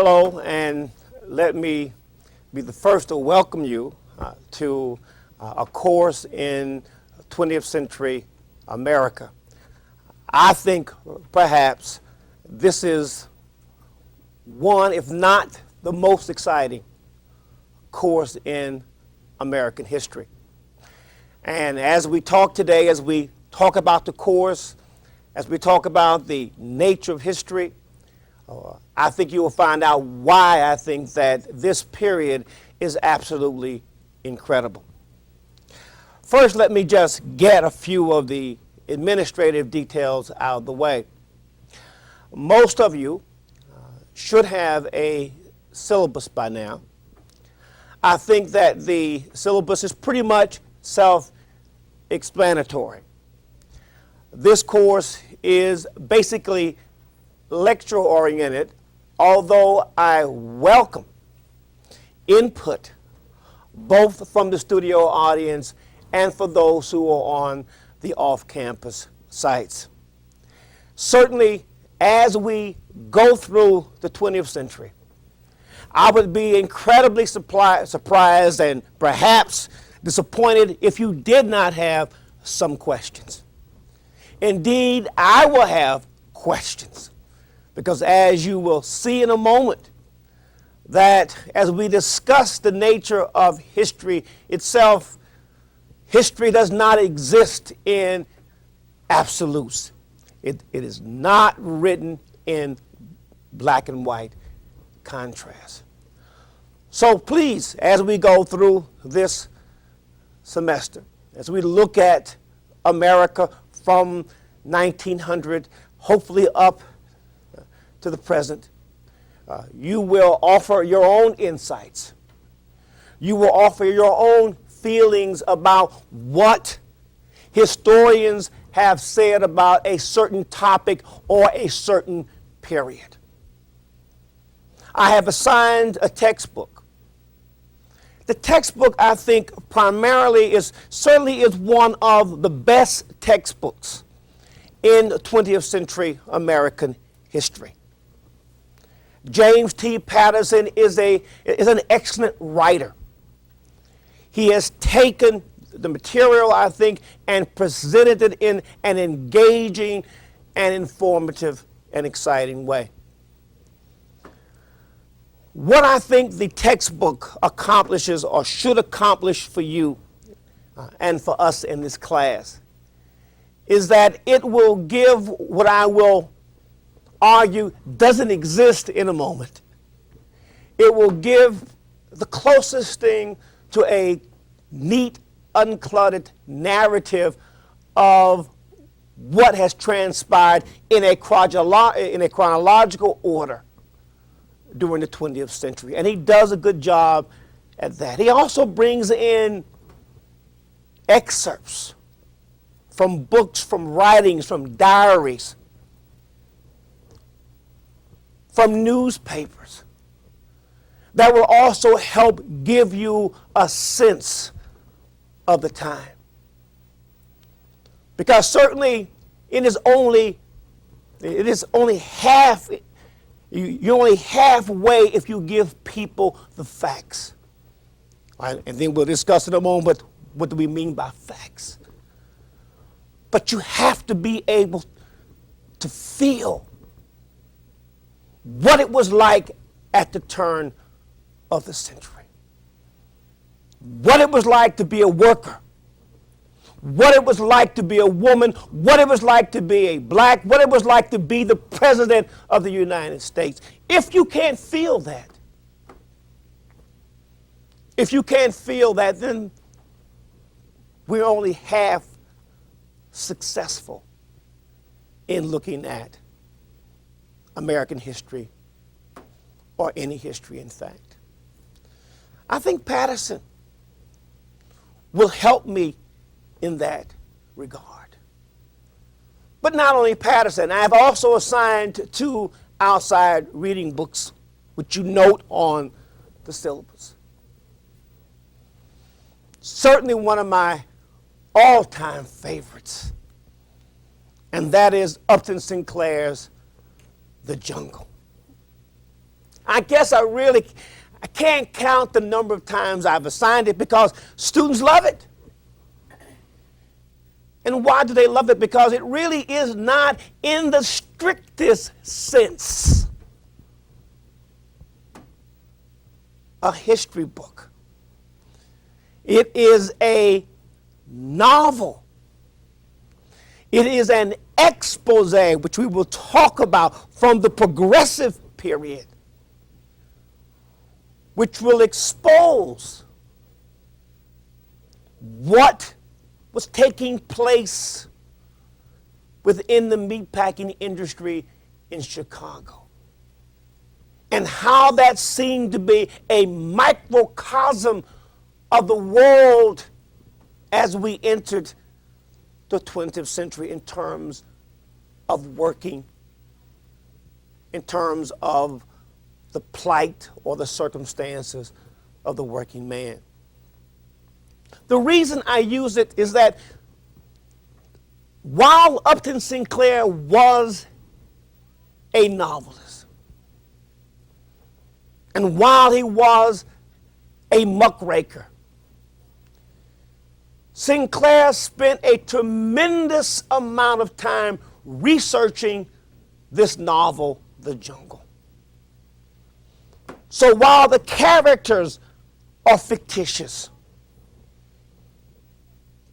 Hello, and let me be the first to welcome you to a course in 20th century America. I think perhaps this is one, if not the most exciting course in American history. And as we talk today, as we talk about the course, as we talk about the nature of history, I think you will find out why I think that this period is absolutely incredible. First, let me just get a few of the administrative details out of the way. Most of you should have a syllabus by now. I think that the syllabus is pretty much self-explanatory. This course is basically lecture-oriented, although I welcome input both from the studio audience and for those who are on the off-campus sites. Certainly, as we go through the 20th century, I would be incredibly surprised and perhaps disappointed if you did not have some questions. Indeed, I will have questions, because as you will see in a moment, that as we discuss the nature of history itself, history does not exist in absolutes. It is not written in black and white contrast. So please, as we go through this semester, as we look at America from 1900, hopefully up to the present, you will offer your own insights. You will offer your own feelings about what historians have said about a certain topic or a certain period. I have assigned a textbook. The textbook, I think, primarily certainly is one of the best textbooks in 20th century American history. James T. Patterson is an excellent writer. He has taken the material, I think, and presented it in an engaging and informative and exciting way. What I think the textbook accomplishes or should accomplish for you and for us in this class is that it will give what I will argue doesn't exist in a moment. It will give the closest thing to a neat, uncluttered narrative of what has transpired in a chronological order during the 20th century. And he does a good job at that. He also brings in excerpts from books, from writings, from diaries, from newspapers that will also help give you a sense of the time. Because certainly it is only half, you're only halfway if you give people the facts. Right? And then we'll discuss in a moment what do we mean by facts. But you have to be able to feel what it was like at the turn of the century. What it was like to be a worker. What it was like to be a woman. What it was like to be a black. What it was like to be the president of the United States. If you can't feel that, then we're only half successful in looking at American history, or any history, in fact. I think Patterson will help me in that regard. But not only Patterson, I have also assigned 2 outside reading books, which you note on the syllabus. Certainly one of my all-time favorites, and that is Upton Sinclair's The Jungle. I guess I can't count the number of times I've assigned it because students love it. And why do they love it? Because it really is not, in the strictest sense, a history book. It is a novel. It is an expose, which we will talk about, from the progressive period, which will expose what was taking place within the meatpacking industry in Chicago, and how that seemed to be a microcosm of the world as we entered the 20th century in terms of working, in terms of the plight or the circumstances of the working man. The reason I use it is that while Upton Sinclair was a novelist, and while he was a muckraker, Sinclair spent a tremendous amount of time researching this novel, The Jungle. So while the characters are fictitious,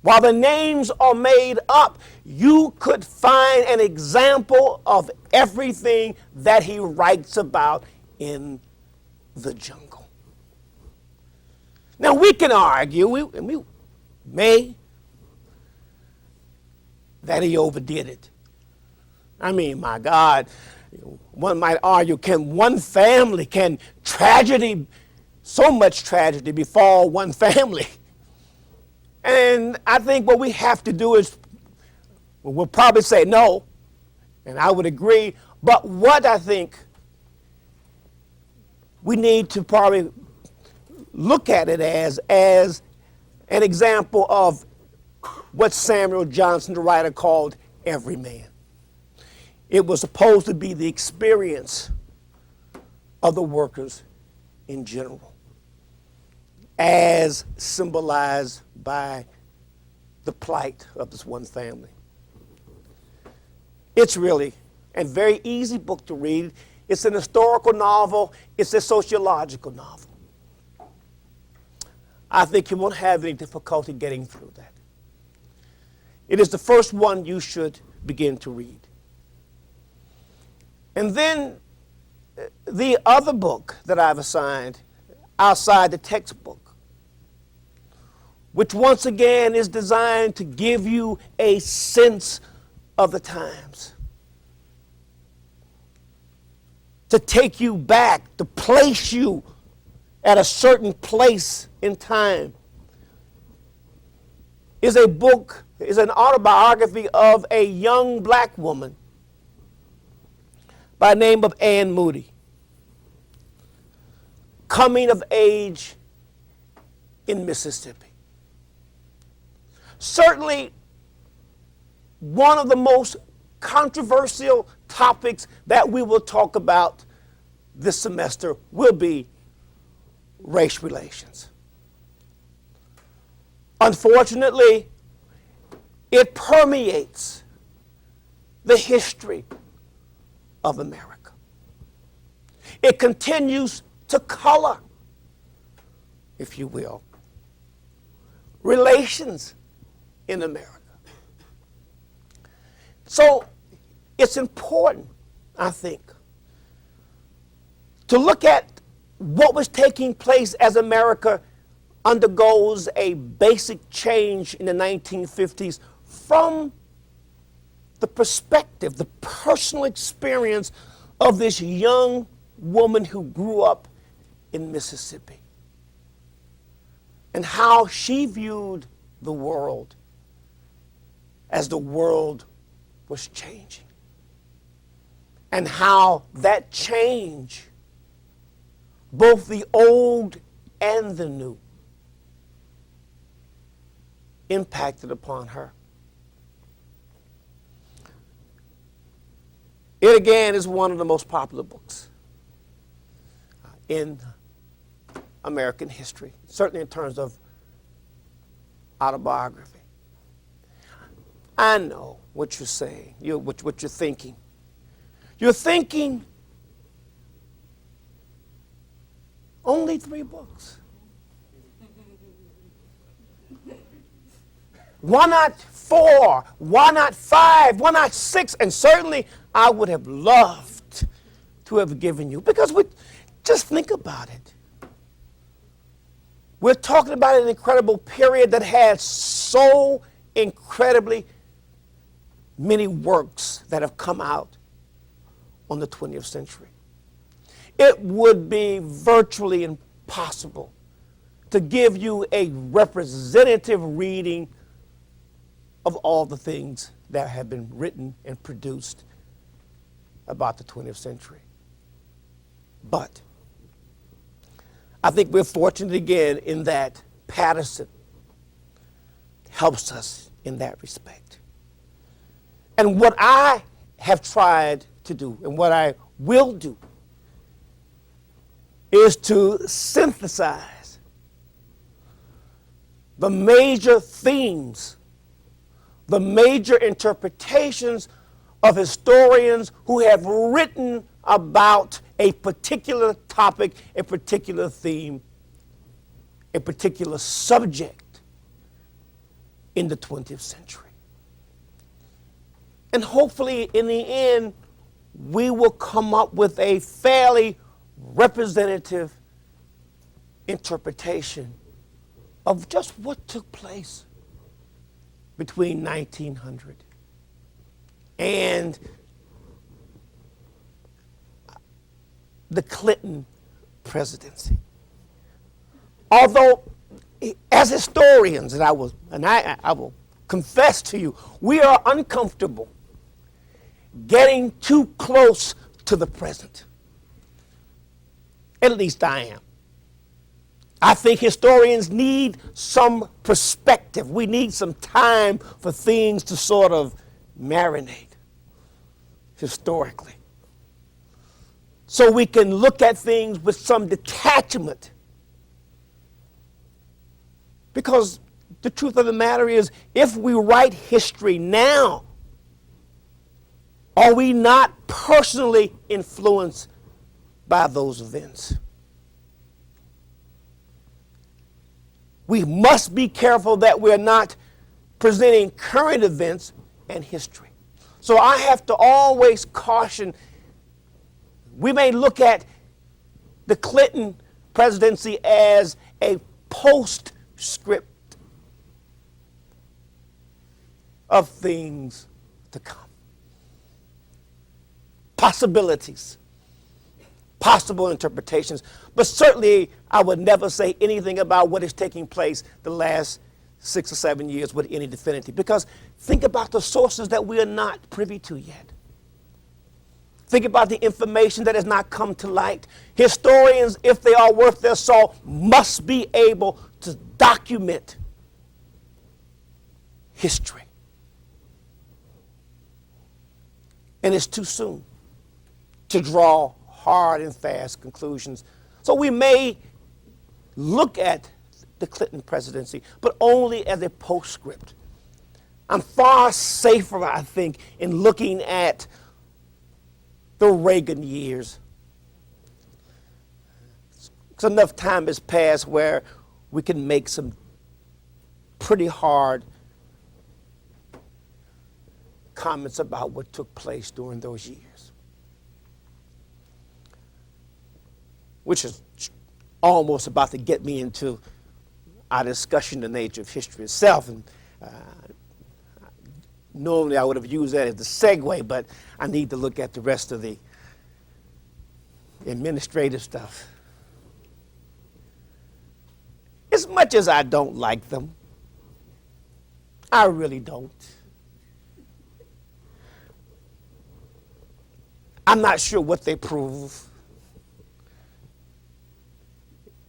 while the names are made up, you could find an example of everything that he writes about in The Jungle. Now we can argue, we may, that he overdid it. I mean, my God, one might argue, can tragedy, so much tragedy befall one family? And I think what we have to do is, we'll probably say no, and I would agree, but what I think we need to probably look at it as an example of what Samuel Johnson, the writer, called every man. It was supposed to be the experience of the workers in general, as symbolized by the plight of this one family. It's really a very easy book to read. It's an historical novel. It's a sociological novel. I think you won't have any difficulty getting through that. It is the first one you should begin to read. And then the other book that I've assigned outside the textbook, which once again is designed to give you a sense of the times, to take you back, to place you at a certain place in time, is a book, is an autobiography of a young black woman by the name of Ann Moody, coming of age in Mississippi. Certainly, one of the most controversial topics that we will talk about this semester will be race relations. Unfortunately, it permeates the history of America. It continues to color, if you will, relations in America. So it's important, I think, to look at what was taking place as America undergoes a basic change in the 1950s from the perspective, the personal experience of this young woman who grew up in Mississippi, and how she viewed the world as the world was changing, and how that change, both the old and the new, impacted upon her. It again is one of the most popular books. in American history, certainly in terms of autobiography. I know what you're saying, what you're thinking. You're thinking only 3 books. Why not 4? Why not 5? Why not 6? And certainly I would have loved to have given you, because just think about it. We're talking about an incredible period that has so incredibly many works that have come out on the 20th century. It would be virtually impossible to give you a representative reading of all the things that have been written and produced about the 20th century. But I think we're fortunate again in that Patterson helps us in that respect. And what I have tried to do and what I will do is to synthesize the major themes, the major interpretations of historians who have written about a particular topic, a particular theme, a particular subject in the 20th century. And hopefully, in the end, we will come up with a fairly representative interpretation of just what took place between 1900 and the Clinton presidency. Although, as historians, and I will confess to you, we are uncomfortable getting too close to the present. At least I am. I think historians need some perspective. We need some time for things to sort of marinate historically, so we can look at things with some detachment. Because the truth of the matter is, if we write history now, are we not personally influenced by those events? We must be careful that we're not presenting current events and history. So I have to always caution. We may look at the Clinton presidency as a postscript of things to come. Possibilities, possible interpretations, but certainly I would never say anything about what is taking place the last 6 or 7 years with any definitivity, because think about the sources that we are not privy to yet. Think about the information that has not come to light. Historians, if they are worth their salt, must be able to document history. And it's too soon to draw hard and fast conclusions. So we may look at the Clinton presidency, but only as a postscript. I'm far safer, I think, in looking at the Reagan years. Because enough time has passed where we can make some pretty hard comments about what took place during those years, which is almost about to get me into our discussion of the nature of history itself. And normally I would have used that as the segue, but I need to look at the rest of the administrative stuff. As much as I don't like them, I really don't. I'm not sure what they prove.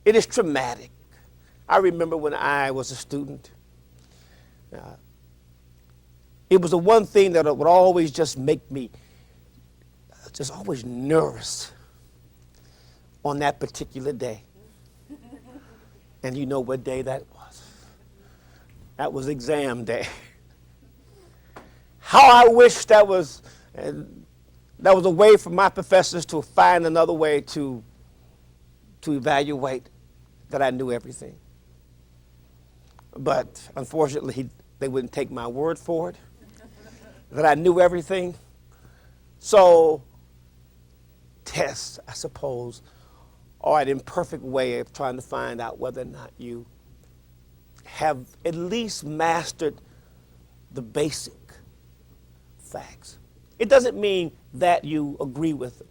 It is traumatic. I remember when I was a student, it was the one thing that would always just make me just always nervous on that particular day. And you know what day that was. That was exam day. How I wish that was a way for my professors to find another way to evaluate that I knew everything. But unfortunately, they wouldn't take my word for it, that I knew everything. So tests, I suppose, are an imperfect way of trying to find out whether or not you have at least mastered the basic facts. It doesn't mean that you agree with them.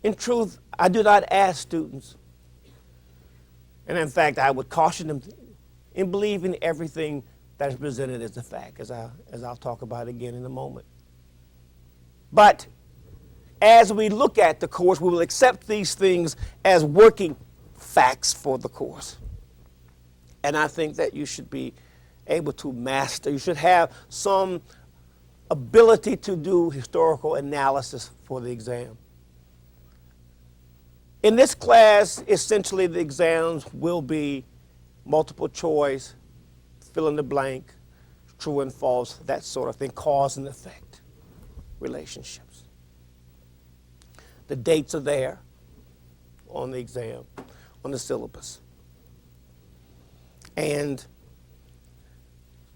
In truth, I do not ask students, and in fact, I would caution them in believing everything that is presented as a fact, as I'll talk about again in a moment. But as we look at the course, we will accept these things as working facts for the course. And I think that you should be able to master, you should have some ability to do historical analysis for the exam. In this class, essentially the exams will be multiple choice, fill in the blank, true and false, that sort of thing, cause and effect relationships. The dates are there on the exam, on the syllabus. And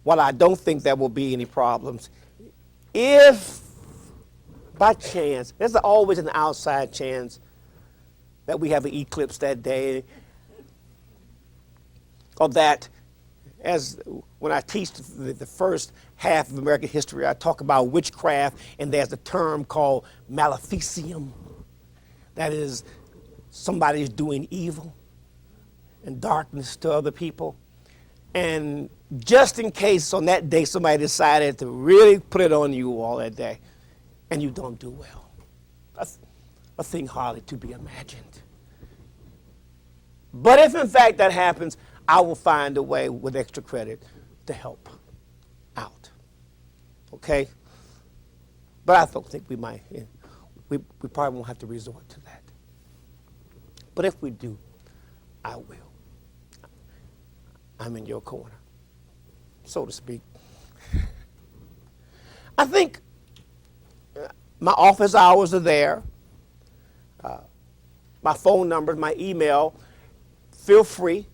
while I don't think there will be any problems, if by chance, there's always an outside chance that we have an eclipse that day, or that, as when I teach the first half of American history, I talk about witchcraft, and there's a term called maleficium. That is, somebody's doing evil and darkness to other people. And just in case on that day somebody decided to really put it on you all that day, and you don't do well. That's a thing hardly to be imagined. But if in fact that happens, I will find a way with extra credit to help out. Okay? But I don't think we might. We probably won't have to resort to that. But if we do, I will. I'm in your corner, so to speak. I think my office hours are there. My phone number, my email. Feel free.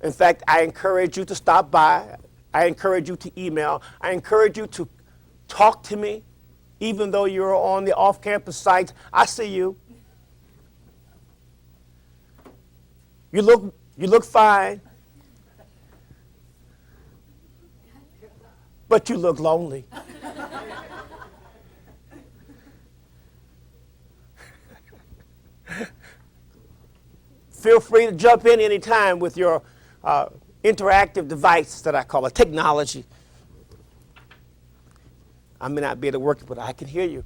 In fact, I encourage you to stop by. I encourage you to email. I encourage you to talk to me, even though you're on the off-campus sites. I see you. You look fine, but you look lonely. Feel free to jump in anytime with your interactive device that I call a technology. I may not be able to work it, but I can hear you.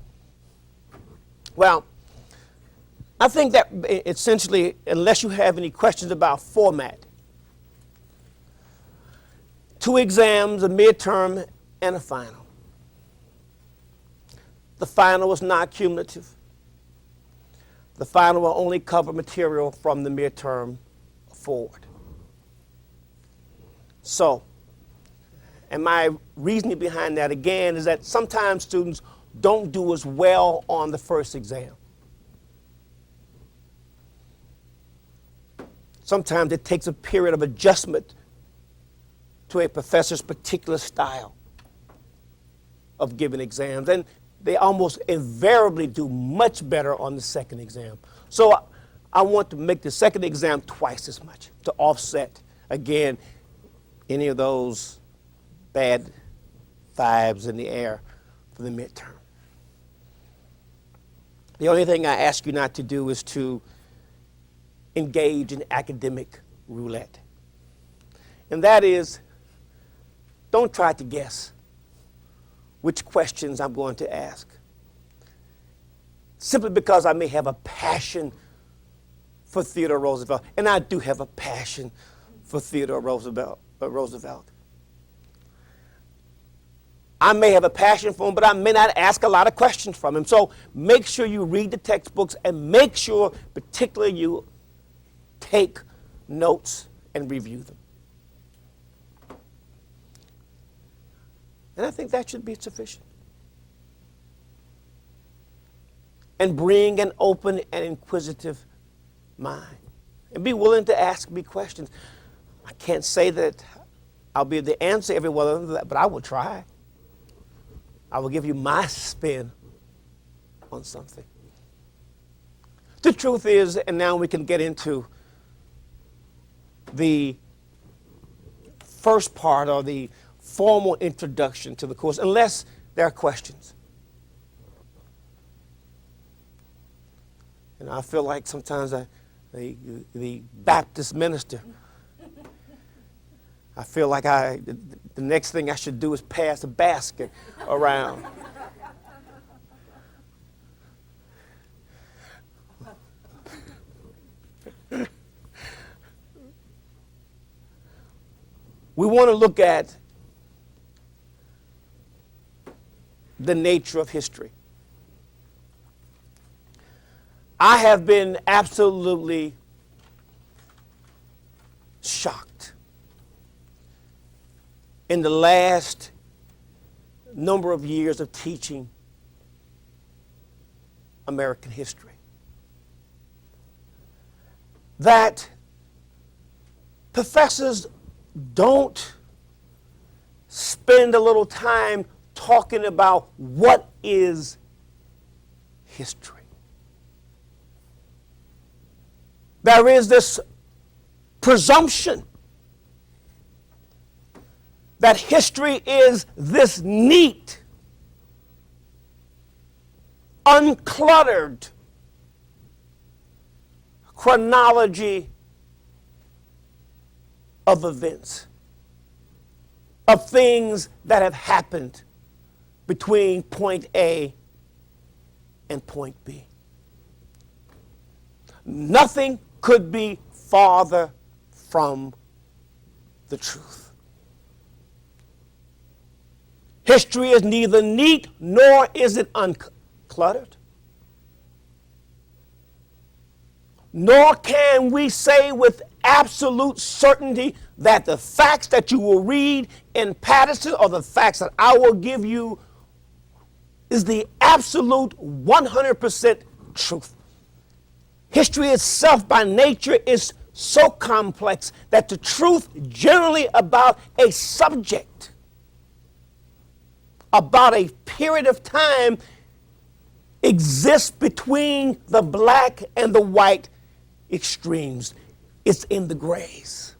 Well, I think that essentially, unless you have any questions about format, 2 exams, a midterm and a final. The final is not cumulative. The final will only cover material from the midterm forward. So, and my reasoning behind that again is that sometimes students don't do as well on the first exam. Sometimes it takes a period of adjustment to a professor's particular style of giving exams. And they almost invariably do much better on the second exam. So I want to make the second exam twice as much to offset, again, any of those bad vibes in the air for the midterm. The only thing I ask you not to do is to engage in academic roulette. And that is, don't try to guess which questions I'm going to ask. Simply because I may have a passion for Theodore Roosevelt, and I do have a passion for Theodore Roosevelt. I may have a passion for him, but I may not ask a lot of questions from him. So make sure you read the textbooks and make sure particularly you take notes and review them. And I think that should be sufficient. And bring an open and inquisitive mind. And be willing to ask me questions. I can't say that I'll be able to answer every one of them, but I will try. I will give you my spin on something. The truth is, and now we can get into the first part or the formal introduction to the course, unless there are questions. And I feel like sometimes the Baptist minister, I feel like the next thing I should do is pass a basket around. We want to look at the nature of history. I have been absolutely shocked in the last number of years of teaching American history that professors don't spend a little time talking about what is history. There is this presumption that history is this neat, uncluttered chronology of events, of things that have happened between point A and point B. Nothing could be farther from the truth. History is neither neat nor is it uncluttered. Nor can we say with absolute certainty that the facts that you will read in Patterson or the facts that I will give you is the absolute 100% truth. History itself by nature is so complex that the truth generally about a subject, about a period of time, exists between the black and the white extremes. It's in the grays.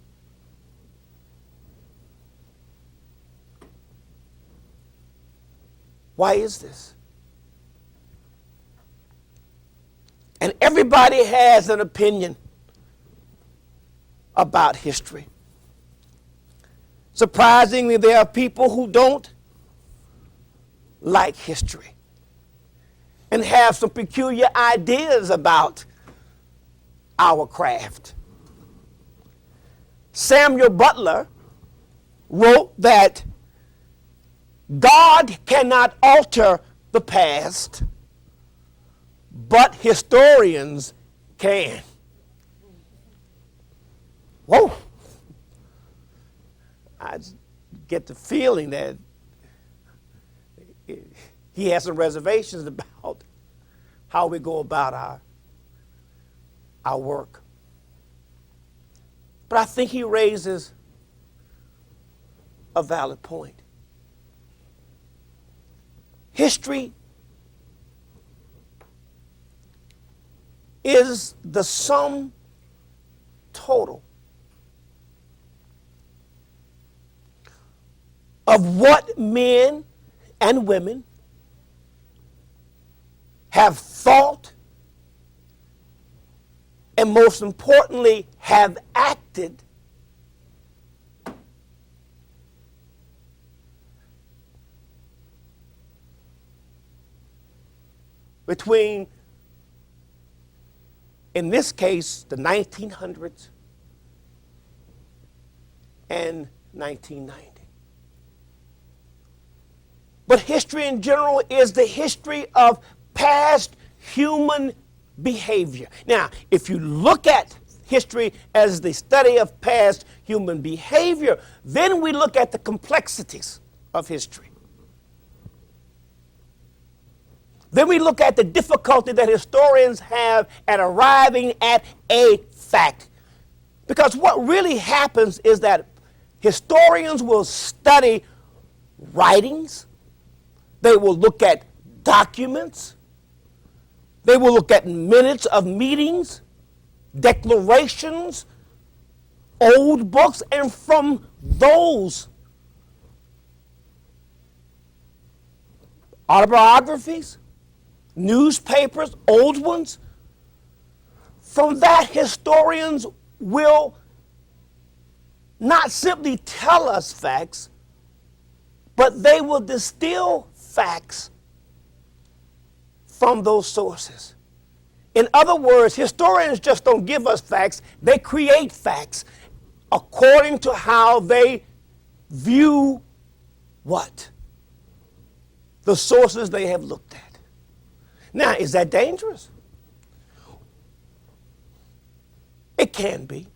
Why is this? And everybody has an opinion about history. Surprisingly, there are people who don't like history and have some peculiar ideas about our craft. Samuel Butler wrote that God cannot alter the past, but historians can. Whoa. I get the feeling that he has some reservations about how we go about our work. But I think he raises a valid point. History is the sum total of what men and women have thought and most importantly have acted between, in this case, the 1900s and 1990. but history in general is the history of past human behavior. Now, if you look at history as the study of past human behavior, then we look at the complexities of history. Then we look at the difficulty that historians have at arriving at a fact. Because what really happens is that historians will study writings, they will look at documents, they will look at minutes of meetings, declarations, old books, and from those autobiographies, newspapers, old ones, from that historians will not simply tell us facts, but they will distill facts from those sources. In other words, historians just don't give us facts, they create facts according to how they view what? The sources they have looked at. Now, is that dangerous? It can be.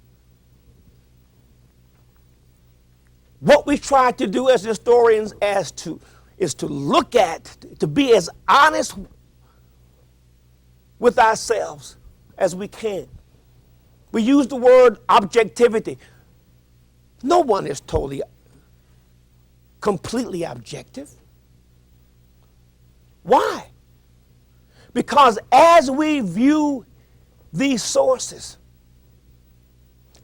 What we try to do as historians is to look at, to be as honest with ourselves as we can. We use the word objectivity. No one is totally, completely objective. Why? Because as we view these sources,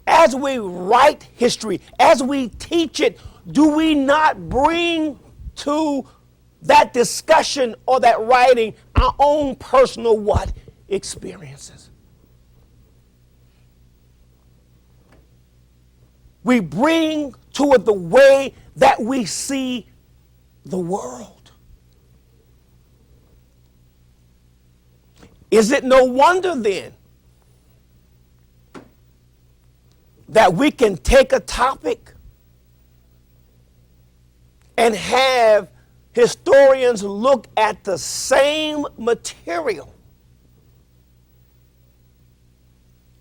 as we write history, as we teach it, do we not bring to that discussion or that writing our own personal what? Experiences. We bring to it the way that we see the world. Is it no wonder then that we can take a topic and have historians look at the same material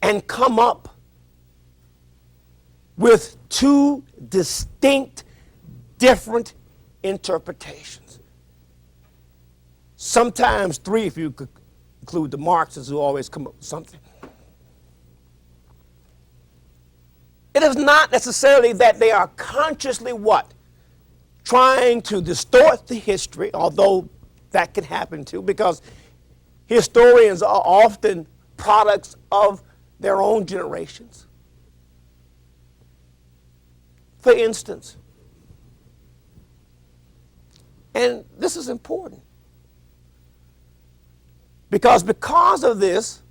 and come up with two distinct, different interpretations? Sometimes three, if you could include the Marxists who always come up with something. It is not necessarily that they are consciously what? Trying to distort the history, although that can happen too, because historians are often products of their own generations. For instance, and this is important, because of this,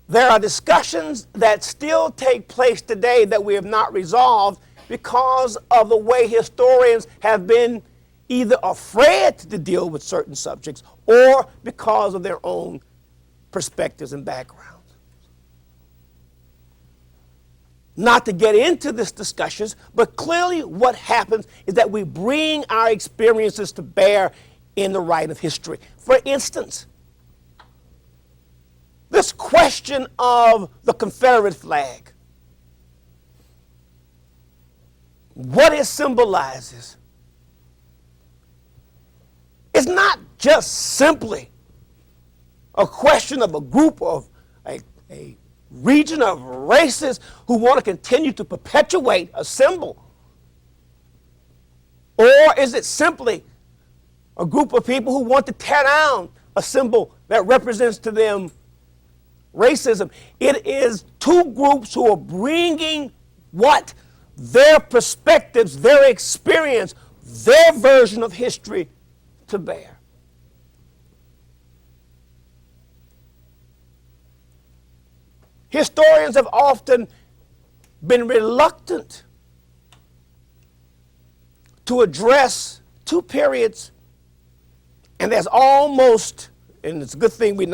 there are discussions that still take place today that we have not resolved because of the way historians have been either afraid to deal with certain subjects or because of their own perspectives and backgrounds. Not to get into this discussions, but clearly what happens is that we bring our experiences to bear in the writing of history. For instance, this question of the Confederate flag, what it symbolizes, is not just simply a question of a group of a region of races who want to continue to perpetuate a symbol. Or is it simply a group of people who want to tear down a symbol that represents to them racism? It is two groups who are bringing what? Their perspectives, their experience, their version of history to bear. Historians have often been reluctant to address two periods, and there's almost, and it's a good thing we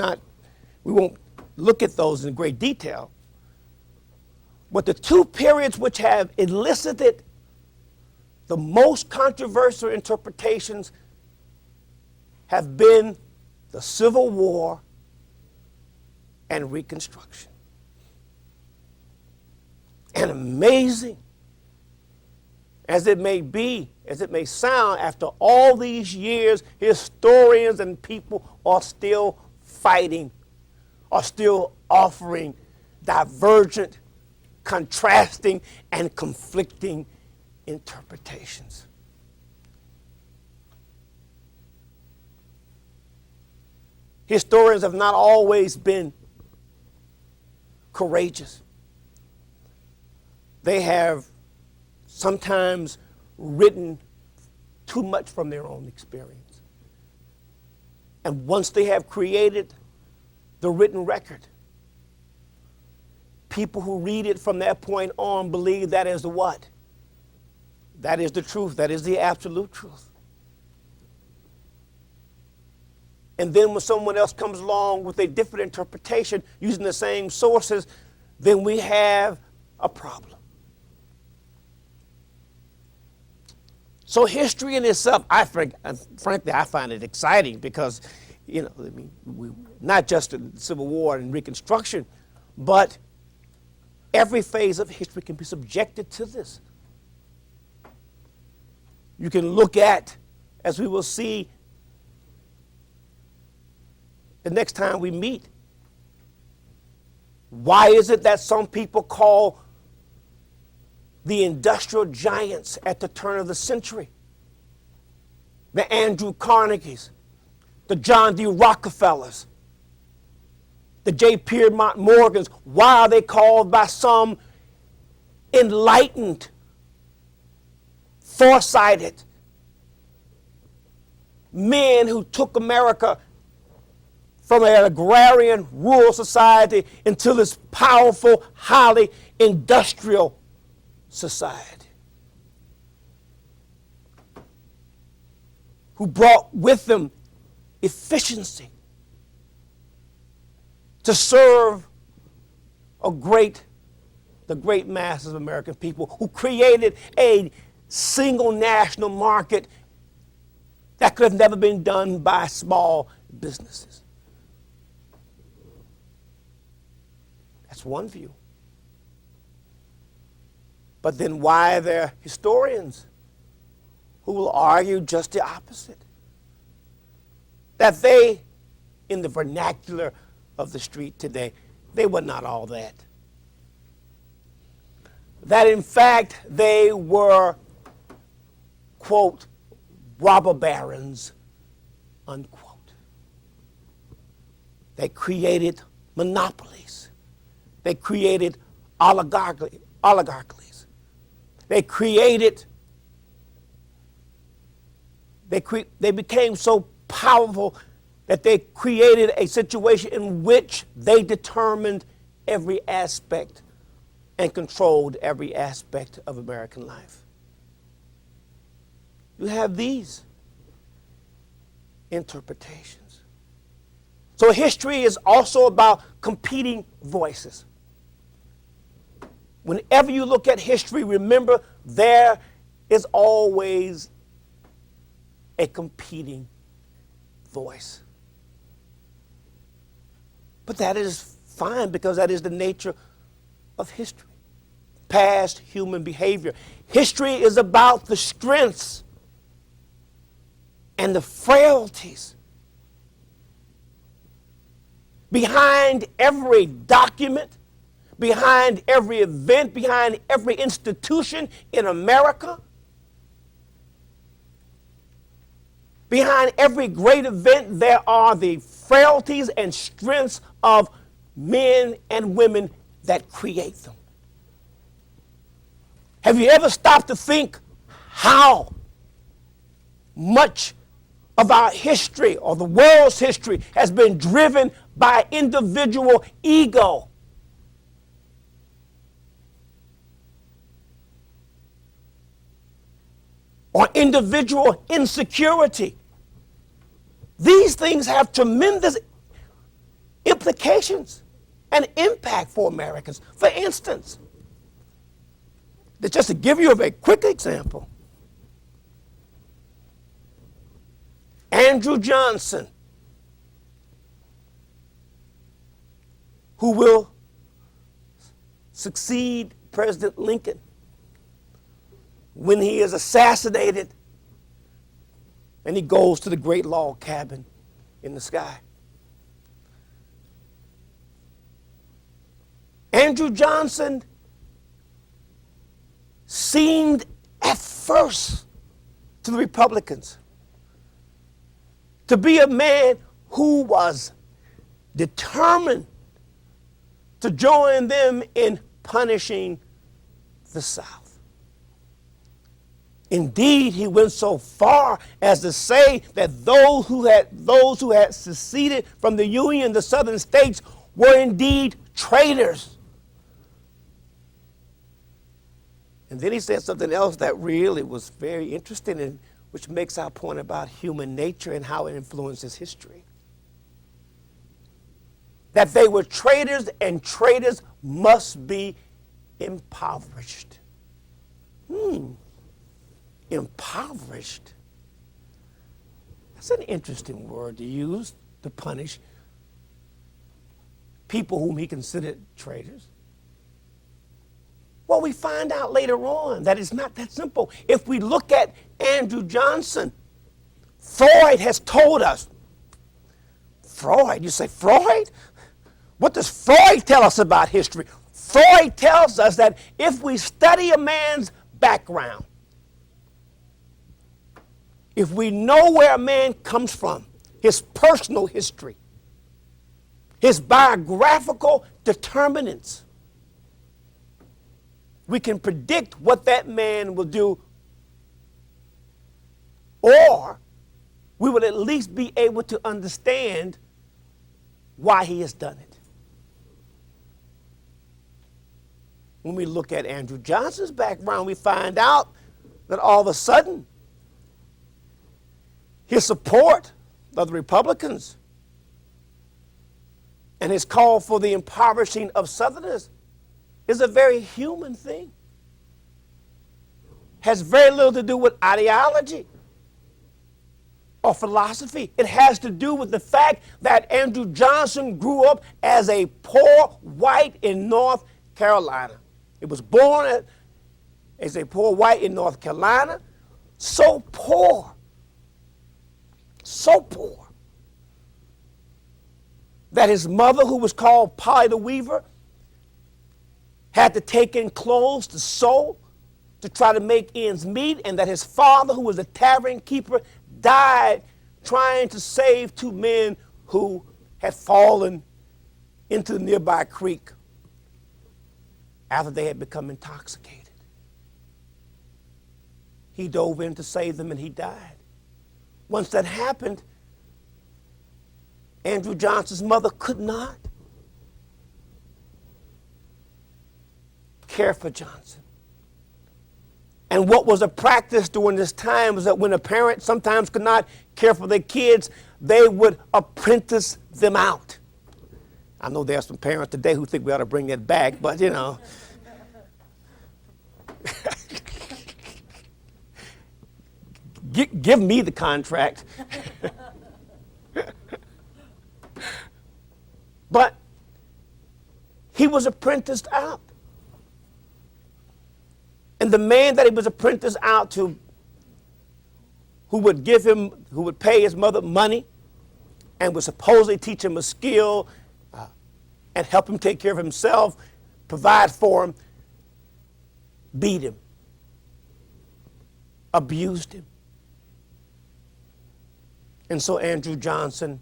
won't look at those in great detail, but the two periods which have elicited the most controversial interpretations have been the Civil War and Reconstruction. And amazing as it may be, as it may sound, after all these years, historians and people are still fighting, are still offering divergent, contrasting, and conflicting interpretations. Historians have not always been courageous. They have sometimes written too much from their own experience. And once they have created the written record, people who read it from that point on believe that is the what? That is the truth. That is the absolute truth. And then when someone else comes along with a different interpretation using the same sources, then we have a problem. So history in itself, frankly, I find it exciting because, not just the Civil War and Reconstruction, but every phase of history can be subjected to this. You can look at, as we will see the next time we meet, why is it that some people call the industrial giants at the turn of the century, the Andrew Carnegies, the John D. Rockefellers, the J. Piermont Morgans, why are they called by some enlightened, foresighted men who took America from an agrarian rural society into this powerful, highly industrial society, who brought with them efficiency to serve the great masses of American people, who created a single national market that could have never been done by small businesses. That's one view. But then why are there historians who will argue just the opposite? That they, in the vernacular of the street today, they were not all that. That in fact they were, quote, robber barons, unquote. They created monopolies. They created oligarchies. They became so powerful that they created a situation in which they determined every aspect and controlled every aspect of American life. You have these interpretations. So history is also about competing voices. Whenever you look at history, remember there is always a competing voice. But that is fine because that is the nature of history. Past human behavior. History is about the strengths and the frailties behind every document, behind every event, behind every institution in America. Behind every great event, there are the frailties and strengths of men and women that create them. Have you ever stopped to think how much of our history or the world's history has been driven by individual ego? Or individual insecurity. These things have tremendous implications and impact for Americans. For instance, just to give you a very quick example, Andrew Johnson, who will succeed President Lincoln when he is assassinated and he goes to the great log cabin in the sky. Andrew Johnson seemed at first to the Republicans to be a man who was determined to join them in punishing the South. Indeed, he went so far as to say that those who had seceded from the Union, the Southern states, were indeed traitors. And then he said something else that really was very interesting, and which makes our point about human nature and how it influences history. That they were traitors, and traitors must be impoverished. Impoverished. That's an interesting word to use to punish people whom he considered traitors. Well, we find out later on that it's not that simple. If we look at Andrew Johnson, Freud has told us. Freud? You say Freud? What does Freud tell us about history? Freud tells us that if we study a man's background, if we know where a man comes from, his personal history, his biographical determinants, we can predict what that man will do, or we will at least be able to understand why he has done it. When we look at Andrew Johnson's background, we find out that all of a sudden his support of the Republicans and his call for the impoverishing of Southerners is a very human thing. Has very little to do with ideology or philosophy. It has to do with the fact that Andrew Johnson grew up as a poor white in North Carolina. He was born as a poor white in North Carolina, so poor, that his mother, who was called Polly the Weaver, had to take in clothes to sew to try to make ends meet, and that his father, who was a tavern keeper, died trying to save two men who had fallen into the nearby creek after they had become intoxicated. He dove in to save them and he died. Once that happened, Andrew Johnson's mother could not care for Johnson. And what was a practice during this time was that when a parent sometimes could not care for their kids, they would apprentice them out. I know there are some parents today who think we ought to bring that back, but you know. Give me the contract. But he was apprenticed out. And the man that he was apprenticed out to, who would pay his mother money and would supposedly teach him a skill and help him take care of himself, provide for him, beat him, abused him. And so Andrew Johnson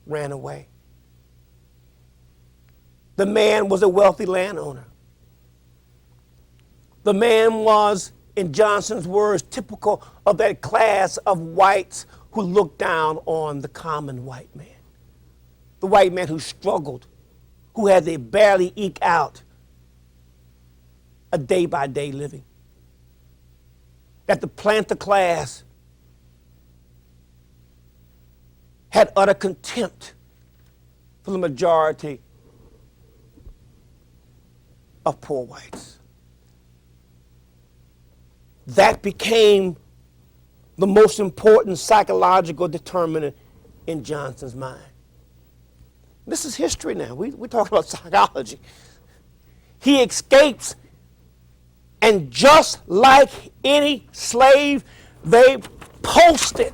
ran away. The man was a wealthy landowner. The man was, in Johnson's words, typical of that class of whites who looked down on the common white man. The white man who struggled, who had to barely eke out a day-by-day living. That the planter class had utter contempt for the majority of poor whites. That became the most important psychological determinant in Johnson's mind. This is history now. We're talking about psychology. He escapes, and just like any slave, they posted.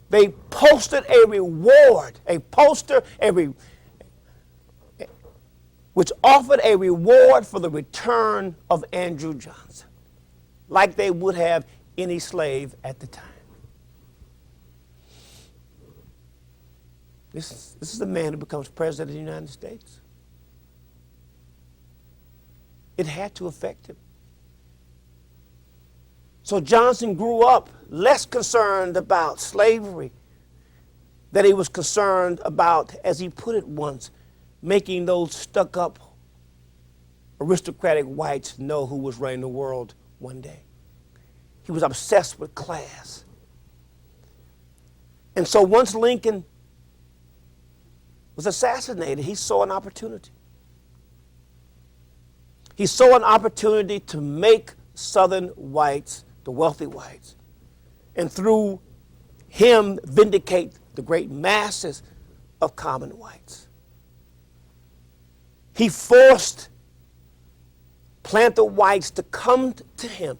They posted a reward, a poster, which offered a reward for the return of Andrew Johnson, like they would have any slave at the time. This is the man who becomes president of the United States. It had to affect him. So Johnson grew up less concerned about slavery than he was concerned about, as he put it once, making those stuck-up aristocratic whites know who was running the world one day. He was obsessed with class. And so once Lincoln was assassinated, he saw an opportunity. He saw an opportunity to make Southern whites, the wealthy whites, and through him vindicate the great masses of common whites. He forced planter whites to come to him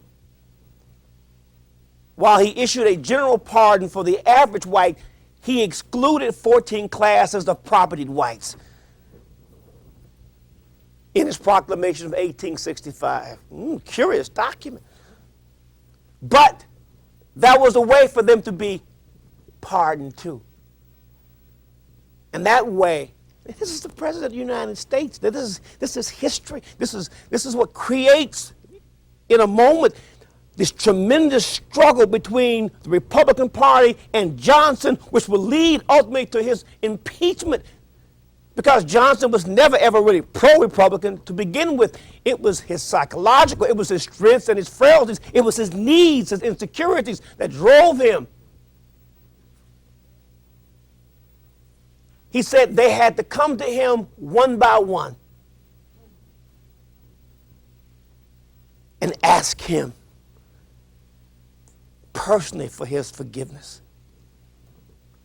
while he issued a general pardon for the average white. He excluded 14 classes of propertied whites in his proclamation of 1865. Curious document. But that was a way for them to be pardoned too. And that way, this is the President of the United States. This is history. This is what creates, in a moment, this tremendous struggle between the Republican Party and Johnson, which will lead ultimately to his impeachment. Because Johnson was never, ever really pro-Republican to begin with. It was his psychological, it was his strengths and his frailties, it was his needs, his insecurities that drove him. He said they had to come to him one by one and ask him personally for his forgiveness.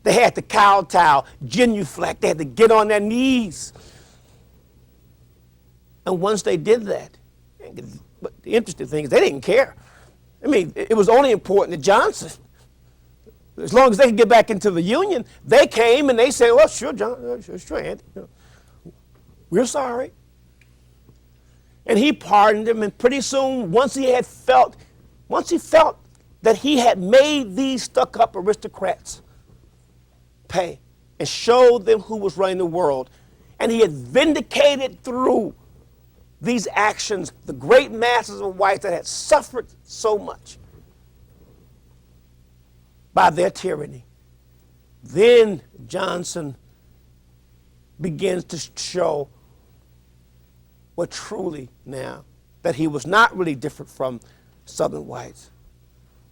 They had to kowtow, genuflect. They had to get on their knees. And once they did that, but the interesting thing is they didn't care. I mean, it was only important to Johnson. As long as they could get back into the Union, they came and they said, well, sure, John, sure, Andy. We're sorry. And he pardoned him, and pretty soon, once he felt that he had made these stuck-up aristocrats pay and showed them who was running the world, and he had vindicated through these actions the great masses of whites that had suffered so much by their tyranny. Then Johnson begins to show what truly now, that he was not really different from Southern whites,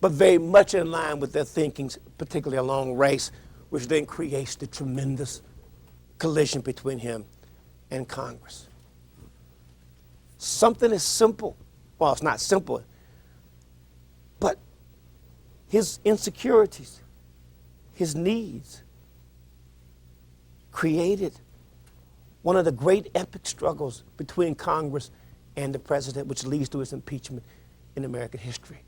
but very much in line with their thinkings, particularly along race, which then creates the tremendous collision between him and Congress. Something as simple, well, it's not simple, but his insecurities, his needs, created one of the great epic struggles between Congress and the president, which leads to his impeachment in American history.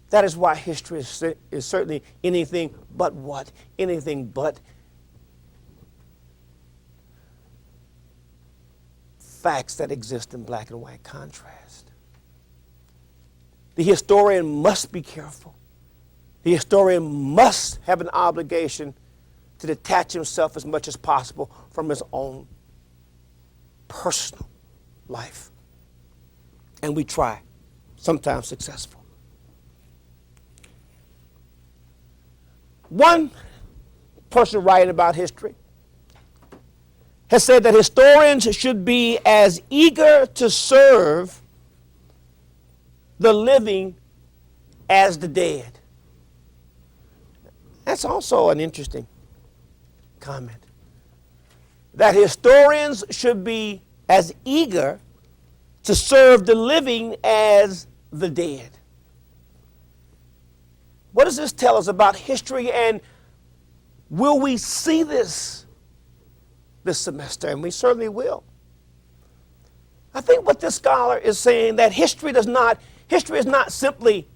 That is why history is certainly anything but what? Anything but facts that exist in black and white contrast. The historian must be careful. The historian must have an obligation to detach himself as much as possible from his own personal life. And we try, sometimes successful. One person writing about history has said that historians should be as eager to serve the living as the dead. That's also an interesting comment. That historians should be as eager to serve the living as the dead. What does this tell us about history, and will we see this semester? And we certainly will. I think what this scholar is saying, that history is not simply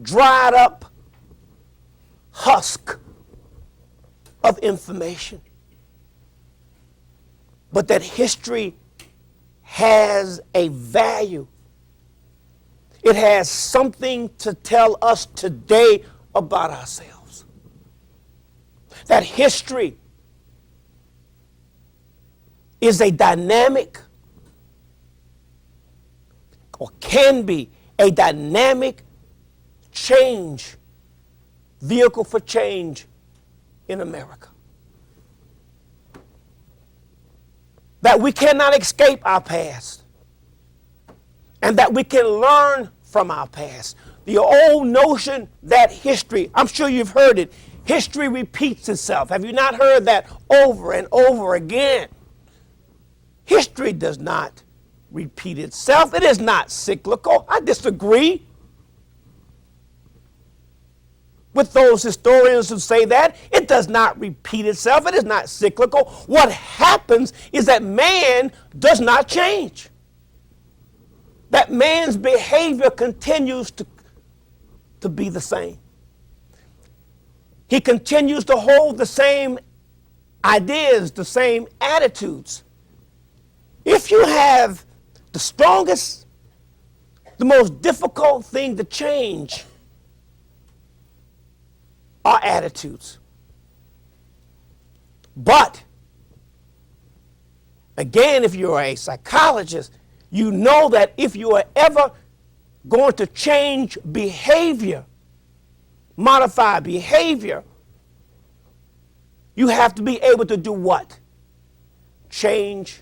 dried up husk of information, but that history has a value. It has something to tell us today about ourselves. That history is a dynamic, or can be a dynamic change, vehicle for change in America. That we cannot escape our past, and that we can learn from our past. The old notion that history, I'm sure you've heard it, history repeats itself. Have you not heard that over and over again? History does not repeat itself. It is not cyclical. I disagree with those historians who say that. It does not repeat itself. It is not cyclical. What happens is that man does not change. That man's behavior continues to be the same. He continues to hold the same ideas, the same attitudes. If you have the strongest, the most difficult thing to change are attitudes. But, again, if you're a psychologist, you know that if you are ever going to change behavior, modify behavior, you have to be able to do what? Change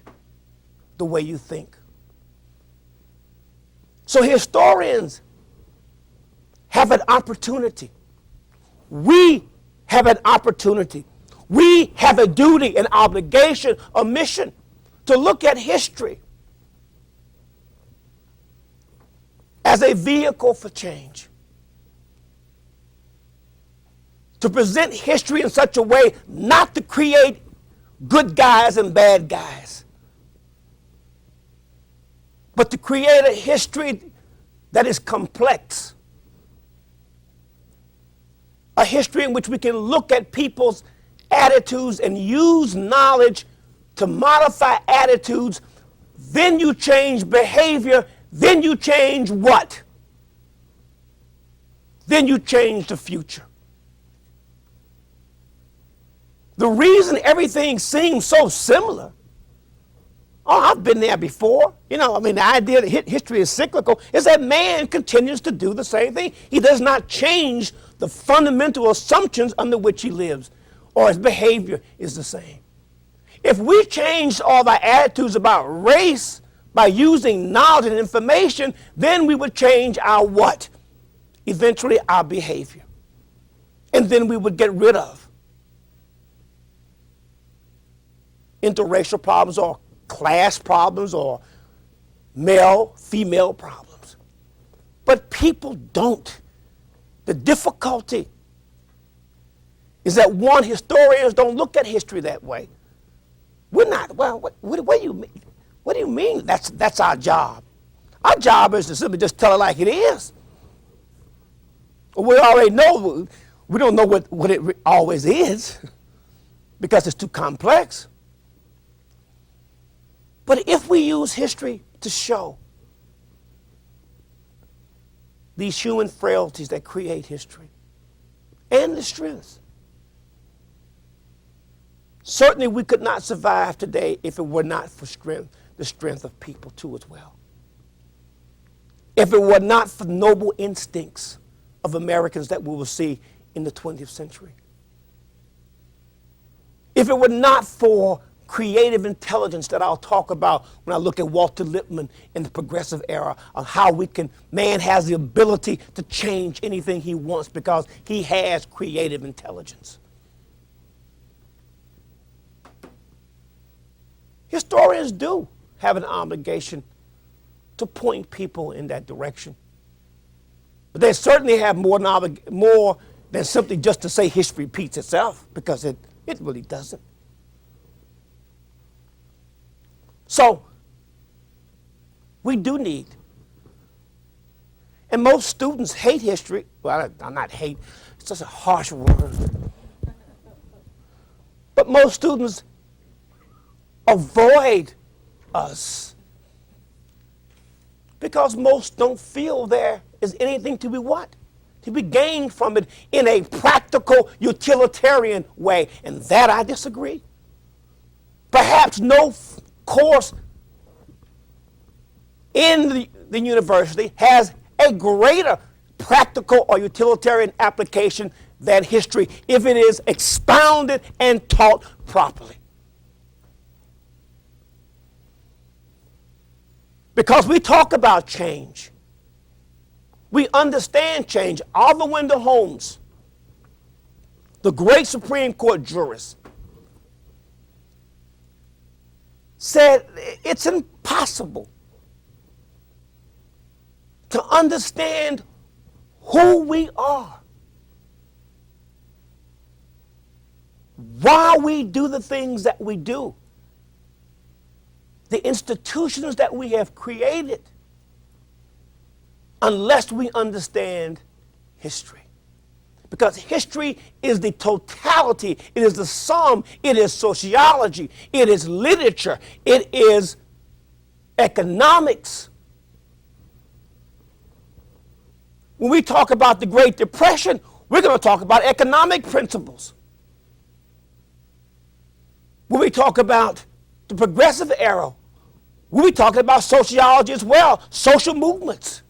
the way you think. So historians have an opportunity. We have an opportunity. We have a duty, an obligation, a mission to look at history as a vehicle for change. To present history in such a way not to create good guys and bad guys, but to create a history that is complex. A history in which we can look at people's attitudes and use knowledge to modify attitudes. Then you change behavior. Then you change what? Then you change the future. The reason everything seems so similar, I've been there before. The idea that history is cyclical is that man continues to do the same thing. He does not change the fundamental assumptions under which he lives, or his behavior is the same. If we changed all our attitudes about race by using knowledge and information, then we would change our what? Eventually our behavior. And then we would get rid of interracial problems or class problems or male-female problems. But people don't. The difficulty is that, one, historians don't look at history that way. We're not. Well, what do you mean? What do you mean? That's our job. Our job is to simply just tell it like it is. We already know. We don't know what it always is because it's too complex. But if we use history to show these human frailties that create history and the strengths, certainly we could not survive today if it were not for the strength of people too as well. If it were not for noble instincts of Americans that we will see in the 20th century. If it were not for creative intelligence that I'll talk about when I look at Walter Lippmann in the progressive era, of how man has the ability to change anything he wants because he has creative intelligence. Historians do have an obligation to point people in that direction. But they certainly have more than simply just to say history repeats itself, because it really doesn't. So, we do need, and most students hate history. Well, I'm not hate, it's just a harsh word. But most students avoid us because most don't feel there is anything to be what? To be gained from it in a practical, utilitarian way. And that I disagree. Perhaps no course in the university has a greater practical or utilitarian application than history if it is expounded and taught properly. Because we talk about change. We understand change. Arthur Wendell Holmes, the great Supreme Court jurist, said it's impossible to understand who we are, why we do the things that we do, the institutions that we have created, unless we understand history. Because history is the totality, it is the sum, it is sociology, it is literature, it is economics. When we talk about the Great Depression, we're going to talk about economic principles. When we talk about the Progressive Era, we'll be talking about sociology as well, social movements.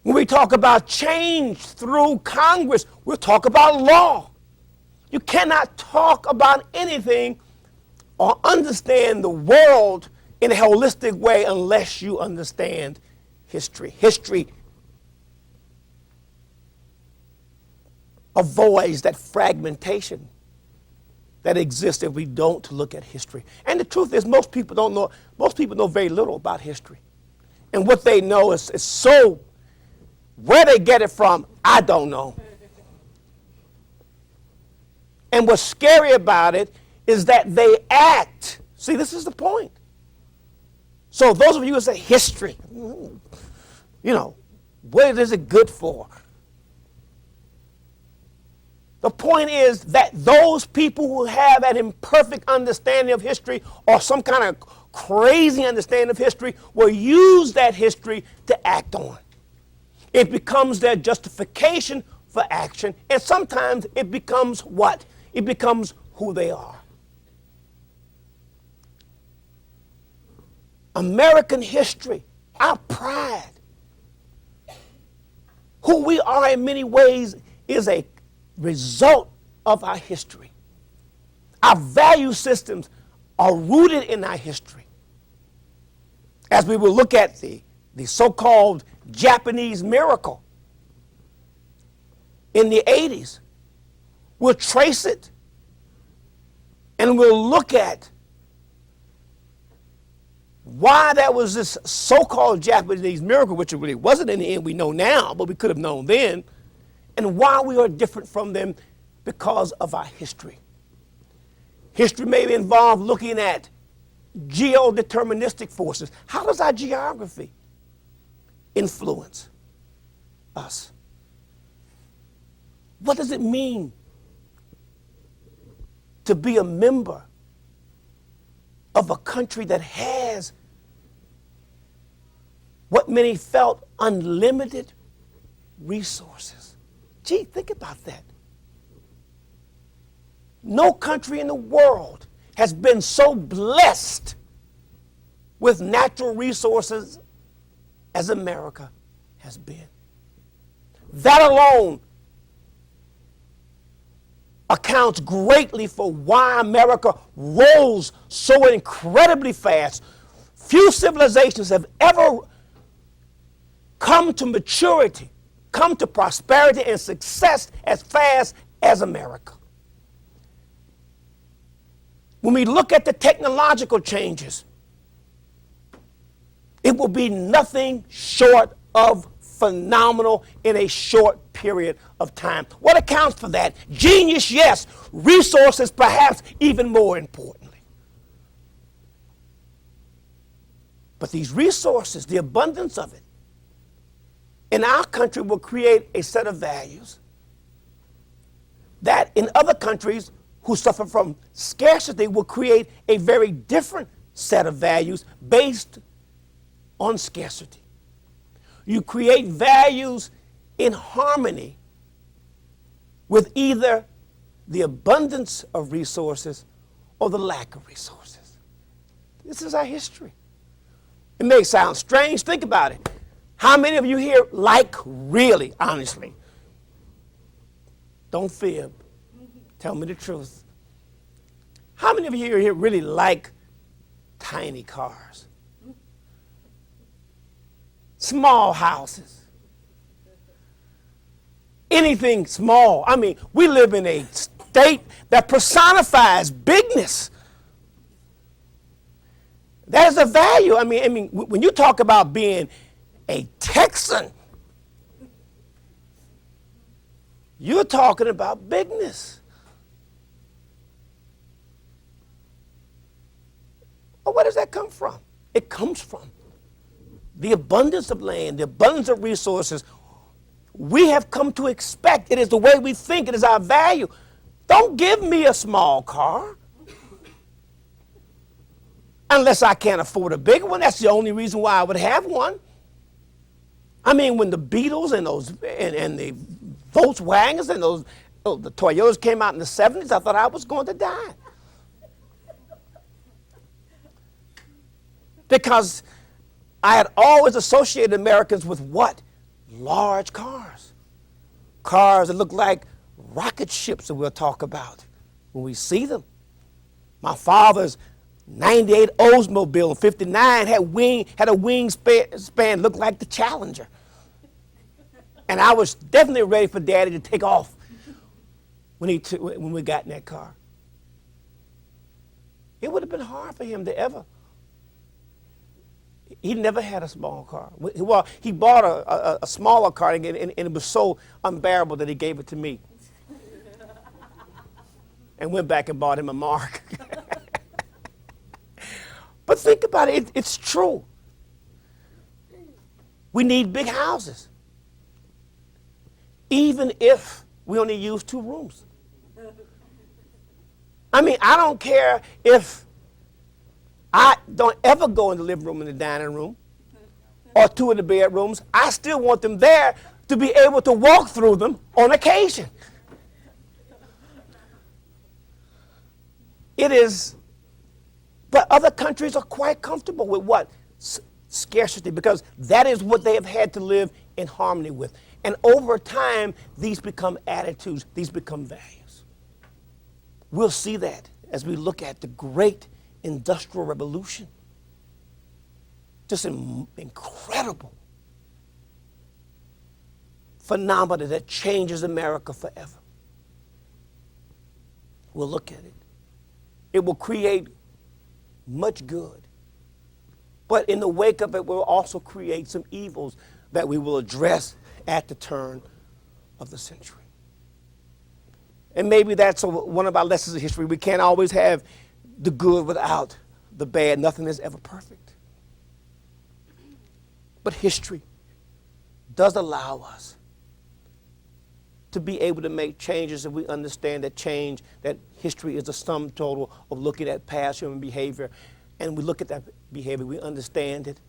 When we talk about change through Congress, we'll talk about law. You cannot talk about anything or understand the world in a holistic way unless you understand history. History avoids that fragmentation that exists if we don't look at history. And the truth is, most people know very little about history. And what they know is so, where they get it from, I don't know. And what's scary about it is that they act. See, this is the point. So those of you who say history, what is it good for? The point is that those people who have an imperfect understanding of history or some kind of crazy understanding of history will use that history to act on. It becomes their justification for action, and sometimes it becomes what? It becomes who they are. American history, our pride, who we are in many ways is a result of our history. Our value systems are rooted in our history. As we will look at the so-called Japanese miracle in the 80s, we'll trace it and we'll look at why that was this so-called Japanese miracle, which it really wasn't in the end, we know now, but we could have known then, and why we are different from them because of our history. History may involve looking at Geo Deterministic Forces. How does our geography influence us? What does it mean to be a member of a country that has what many felt unlimited resources? Gee, think about that. No country in the world has been so blessed with natural resources as America has been. That alone accounts greatly for why America rolls so incredibly fast. Few civilizations have ever come to maturity, come to prosperity and success as fast as America. When we look at the technological changes, It will be nothing short of phenomenal in a short period of time. What accounts for that? Genius, yes. Resources, perhaps even more importantly. But these resources, the abundance of it, in our country will create a set of values that in other countries who suffer from scarcity will create a very different set of values based on scarcity. You create values in harmony with either the abundance of resources or the lack of resources. This is our history. It may sound strange. Think about it. How many of you here like really, honestly? Don't fib. Tell me the truth. How many of you here really like tiny cars? Small houses. Anything small. I mean, we live in a state that personifies bigness. That is a value. I mean, when you talk about being a Texan, you're talking about bigness. Well, where does that come from? It comes from the abundance of land, the abundance of resources. We have come to expect. It is the way we think. It is our value. Don't give me a small car unless I can't afford a bigger one. That's the only reason why I would have one. I mean, when the Beetles and those and the Volkswagens and those the Toyotas came out in the 70s, I thought I was going to die. Because I had always associated Americans with what? Large cars. Cars that look like rocket ships that we'll talk about when we see them. My father's 98 Oldsmobile in 59 had a wingspan looked like the Challenger. And I was definitely ready for Daddy to take off when we got in that car. It would have been hard for him to ever. He never had a small car. Well, he bought a smaller car, and it was so unbearable that he gave it to me. And went back and bought him a Mark. But think about it, it's true. We need big houses. Even if we only use 2 rooms. I mean, I don't care if I don't ever go in the living room and the dining room or 2 of the bedrooms. I still want them there to be able to walk through them on occasion. It is, but other countries are quite comfortable with what? Scarcity, because that is what they have had to live in harmony with. And over time, these become attitudes, these become values. We'll see that as we look at the great Industrial Revolution. Just an incredible phenomena that changes America forever. We'll look at it. It will create much good. But in the wake of it will also create some evils that we will address at the turn of the century. And maybe that's one of our lessons of history. We can't always have the good without the bad. Nothing is ever perfect. But history does allow us to be able to make changes if we understand that change, that history is a sum total of looking at past human behavior. And we look at that behavior, we understand it.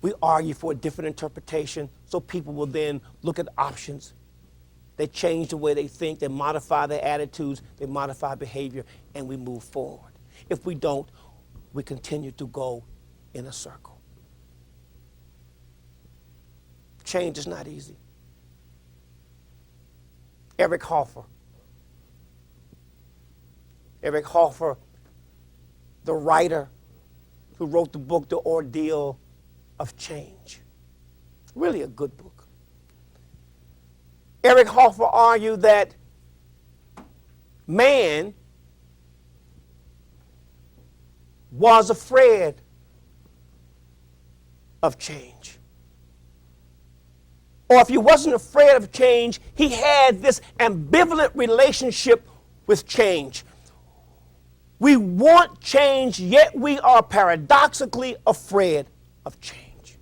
We argue for a different interpretation, so people will then look at options. They change the way they think, they modify their attitudes, they modify behavior, and we move forward. If we don't, we continue to go in a circle. Change is not easy. Eric Hoffer, the writer who wrote the book, The Ordeal of Change. Really a good book. Eric Hoffer argued that man was afraid of change. Or if he wasn't afraid of change, he had this ambivalent relationship with change. We want change, yet we are paradoxically afraid of change.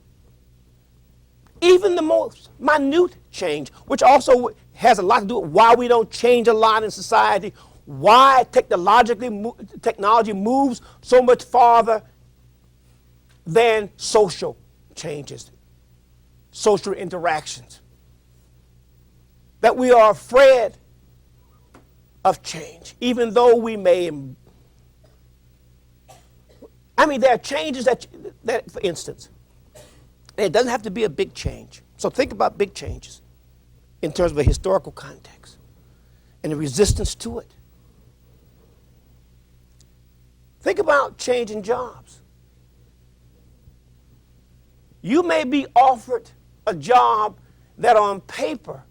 Even the most minute change, which also has a lot to do with why we don't change a lot in society, why technology moves so much farther than social changes, social interactions. That we are afraid of change, even though we may. There are changes that, for instance, it doesn't have to be a big change. So think about big changes in terms of a historical context and the resistance to it. Think about changing jobs. You may be offered a job that on paper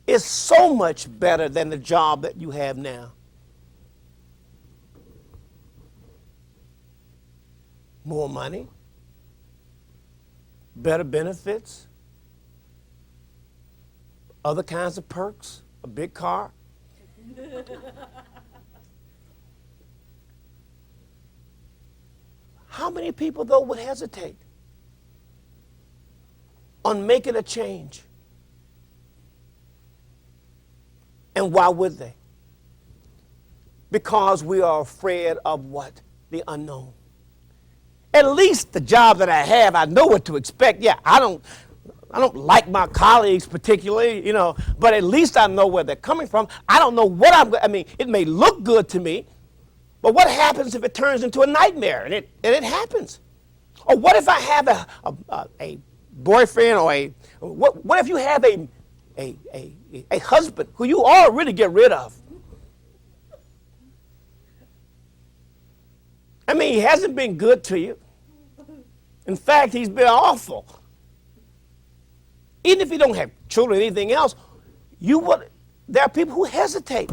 is so much better than the job that you have now. More money, better benefits, other kinds of perks, a big car. How many people, though, would hesitate on making a change? And why would they? Because we are afraid of what? The unknown. At least the job that I have, I know what to expect. Yeah, I don't like my colleagues particularly, but at least I know where they're coming from. I don't know what it may look good to me, but what happens if it turns into a nightmare? And it happens. Or what if I have a boyfriend or what if you have a husband who you already get rid of? He hasn't been good to you. In fact, he's been awful. Even if you don't have children or anything else, there are people who hesitate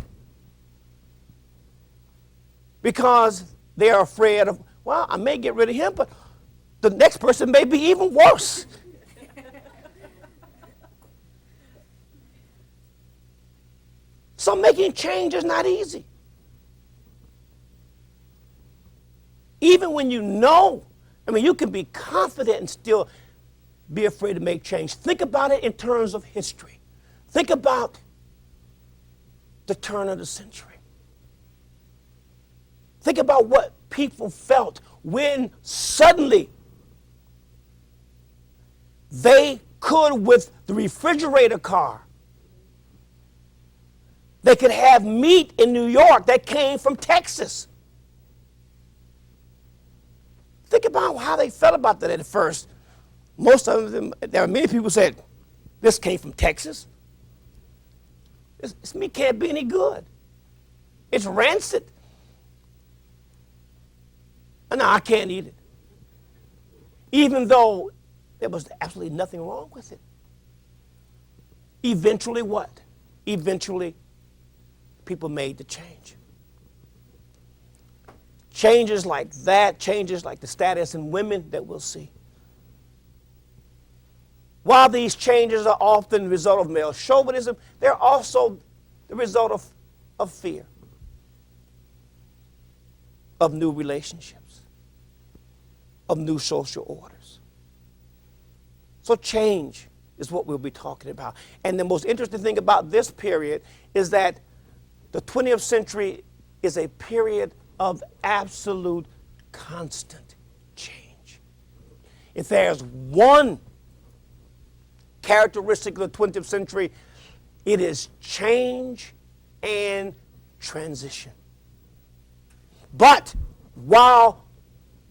because they are afraid of, well, I may get rid of him, but the next person may be even worse. So making change is not easy. Even when you know, you can be confident and still be afraid to make change. Think about it in terms of history. Think about the turn of the century. Think about what people felt when suddenly they could, with the refrigerator car, they could have meat in New York that came from Texas. Think about how they felt about that at first. Most of them, there are many people who said, this came from Texas. This meat can't be any good. It's rancid. No, I can't eat it. Even though there was absolutely nothing wrong with it. Eventually what? Eventually, people made the change. Changes like that, changes like the status in women that we'll see. While these changes are often the result of male chauvinism, they're also the result of fear, of new relationships, of new social orders. So change is what we'll be talking about. And the most interesting thing about this period is that the 20th century is a period of absolute constant change. If there's one characteristic of the 20th century, it is change and transition. But while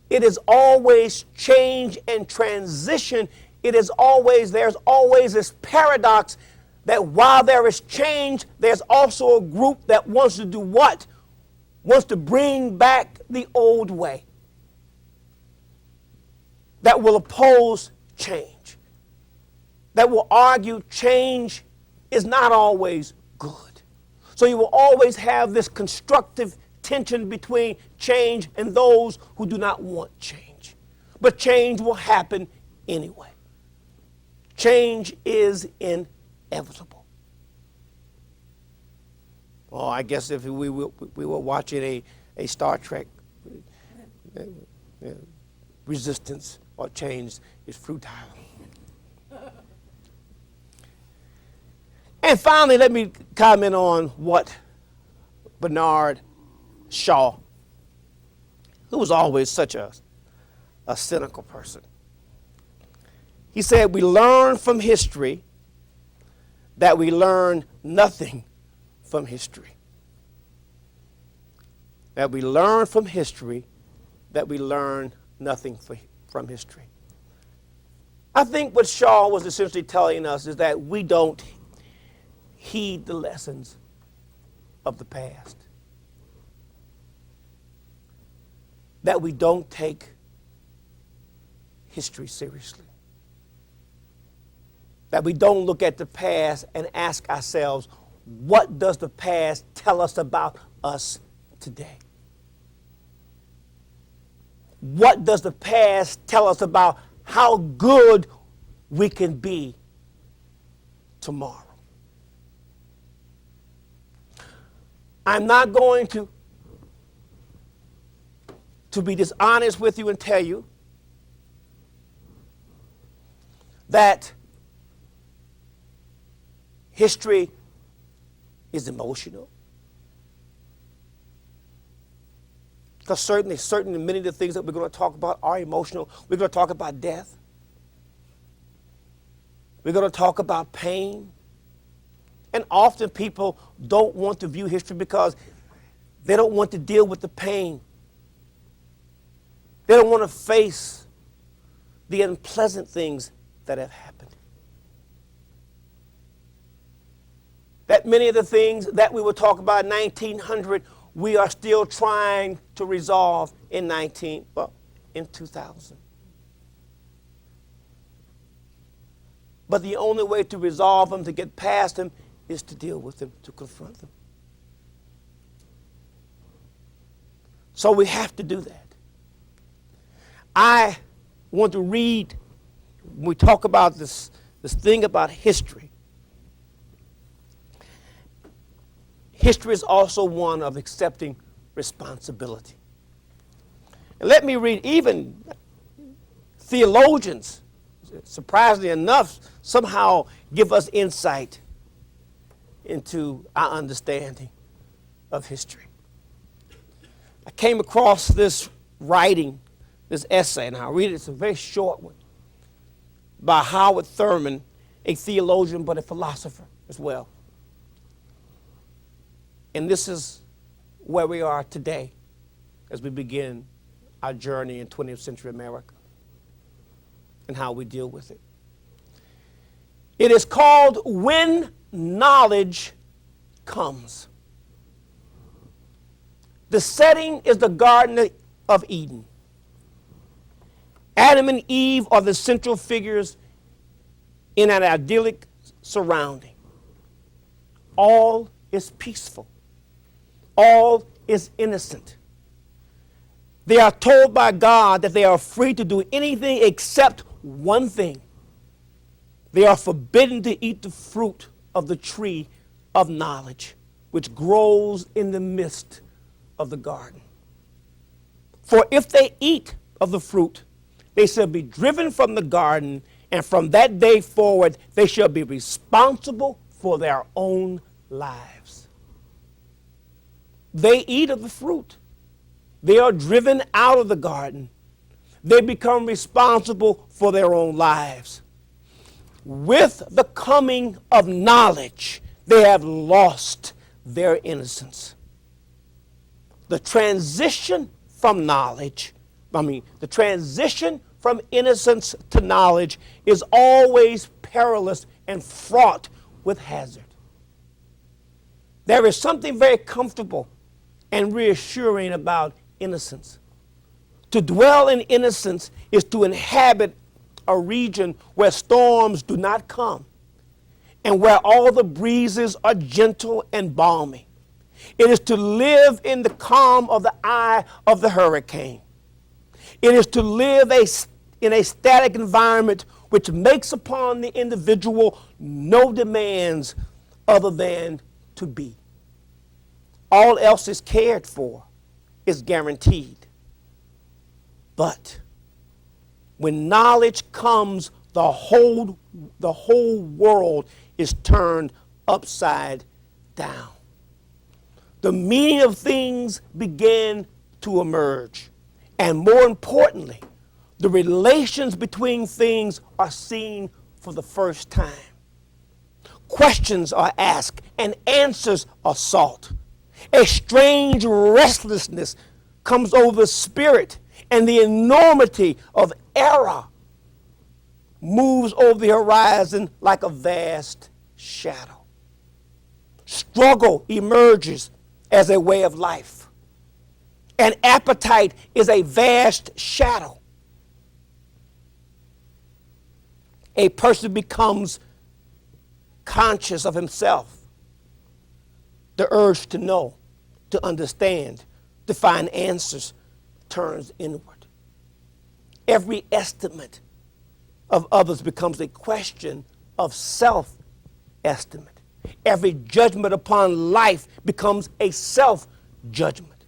it is always change and transition, there's always this paradox that while there is change, there's also a group that wants to do what? Wants to bring back the old way. That will oppose change. That will argue change is not always good. So you will always have this constructive tension between change and those who do not want change. but change will happen anyway. Change is inevitable. Well, I guess if we were watching a Star Trek, resistance or change is futile. And finally, let me comment on what Bernard Shaw, who was always such a cynical person. He said, we learn from history that we learn nothing from history. That we learn from history that we learn nothing from history. I think what Shaw was essentially telling us is that we don't heed the lessons of the past. That we don't take history seriously. That we don't look at the past and ask ourselves, what does the past tell us about us today? What does the past tell us about how good we can be tomorrow? I'm not going to be dishonest with you and tell you that history is emotional. Because certainly many of the things that we're going to talk about are emotional. We're going to talk about death. We're going to talk about pain. And often people don't want to view history because they don't want to deal with the pain. They don't want to face the unpleasant things that have happened. That many of the things that we will talk about in 1900, we are still trying to resolve in 2000. But the only way to resolve them, to get past them, is to deal with them, to confront them. So we have to do that. I want to read, when we talk about this thing about history, history is also one of accepting responsibility. And let me read, even theologians, surprisingly enough, somehow give us insight into our understanding of history. I came across this writing, this essay, and I'll read it. It's a very short one, by Howard Thurman, a theologian but a philosopher as well. And this is where we are today as we begin our journey in 20th century America and how we deal with it. It is called When Knowledge Comes. The setting is the Garden of Eden. Adam and Eve are the central figures in an idyllic surrounding. All is peaceful. All is innocent. They are told by God that they are free to do anything except one thing. They are forbidden to eat the fruit of the tree of knowledge, which grows in the midst of the garden. For if they eat of the fruit, they shall be driven from the garden, and from that day forward, they shall be responsible for their own lives. They eat of the fruit. They are driven out of the garden. They become responsible for their own lives. With the coming of knowledge, they have lost their innocence. The transition from innocence to knowledge is always perilous and fraught with hazard. There is something very comfortable and reassuring about innocence. To dwell in innocence is to inhabit a region where storms do not come and where all the breezes are gentle and balmy. It is to live in the calm of the eye of the hurricane. It is to live in a static environment which makes upon the individual no demands other than to be. All else is cared for, is guaranteed. But when knowledge comes, the whole world is turned upside down. The meaning of things begin to emerge. And more importantly, the relations between things are seen for the first time. Questions are asked and answers are sought. A strange restlessness comes over the spirit, and the enormity of error moves over the horizon like a vast shadow. Struggle emerges as a way of life. And appetite is a vast shadow. A person becomes conscious of himself. The urge to know, to understand, to find answers turns inward. Every estimate of others becomes a question of self-estimate. Every judgment upon life becomes a self-judgment.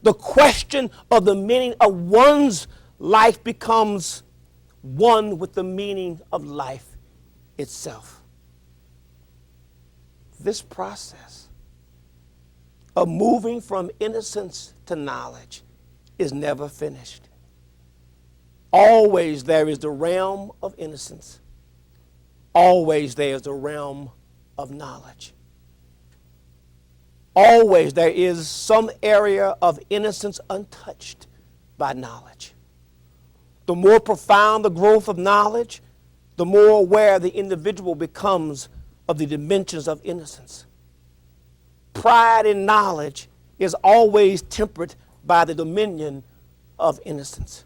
The question of the meaning of one's life becomes one with the meaning of life itself. This process of moving from innocence to knowledge is never finished. Always there is the realm of innocence. Always there is the realm of knowledge. Always there is some area of innocence untouched by knowledge. The more profound the growth of knowledge, the more aware the individual becomes of the dimensions of innocence. Pride in knowledge is always tempered by the dominion of innocence.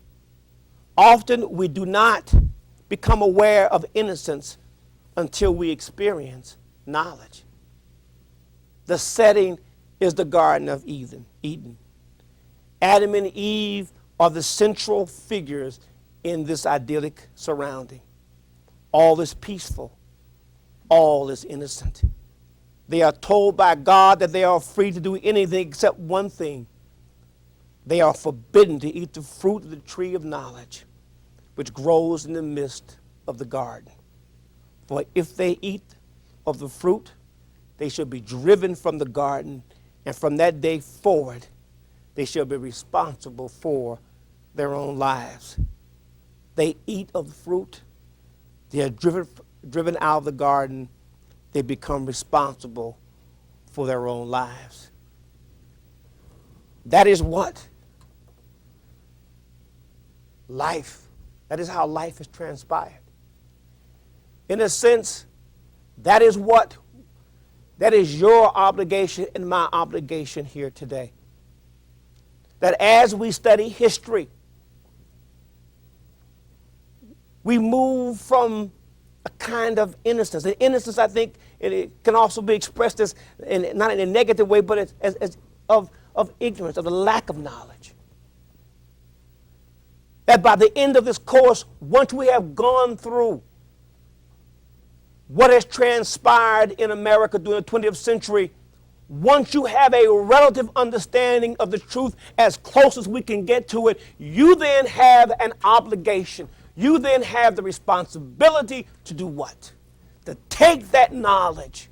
Often we do not become aware of innocence until we experience knowledge. The setting is the Garden of Eden. Adam and Eve are the central figures in this idyllic surrounding. All is peaceful. All is innocent. They are told by God that they are free to do anything except one thing. They are forbidden to eat the fruit of the tree of knowledge, which grows in the midst of the garden. For if they eat of the fruit, they shall be driven from the garden, and from that day forward, they shall be responsible for their own lives. They eat of the fruit, they are driven out of the garden, they become responsible for their own lives. That is what life, that is how life has transpired. In a sense, that is your obligation and my obligation here today. That as we study history, we move from a kind of innocence. And innocence, I think, it can also be expressed as, not in a negative way, but as of ignorance, of the lack of knowledge. That by the end of this course, once we have gone through what has transpired in America during the 20th century, once you have a relative understanding of the truth as close as we can get to it, you then have an obligation. You then have the responsibility to do what? To take that knowledge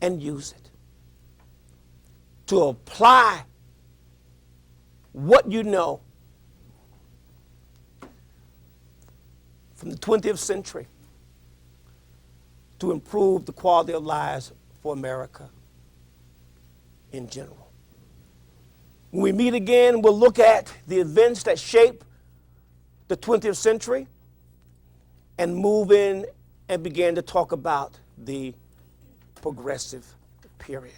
and use it. To apply what you know from the 20th century to improve the quality of lives for America in general. When we meet again, we'll look at the events that shape the 20th century and move in and begin to talk about the progressive period.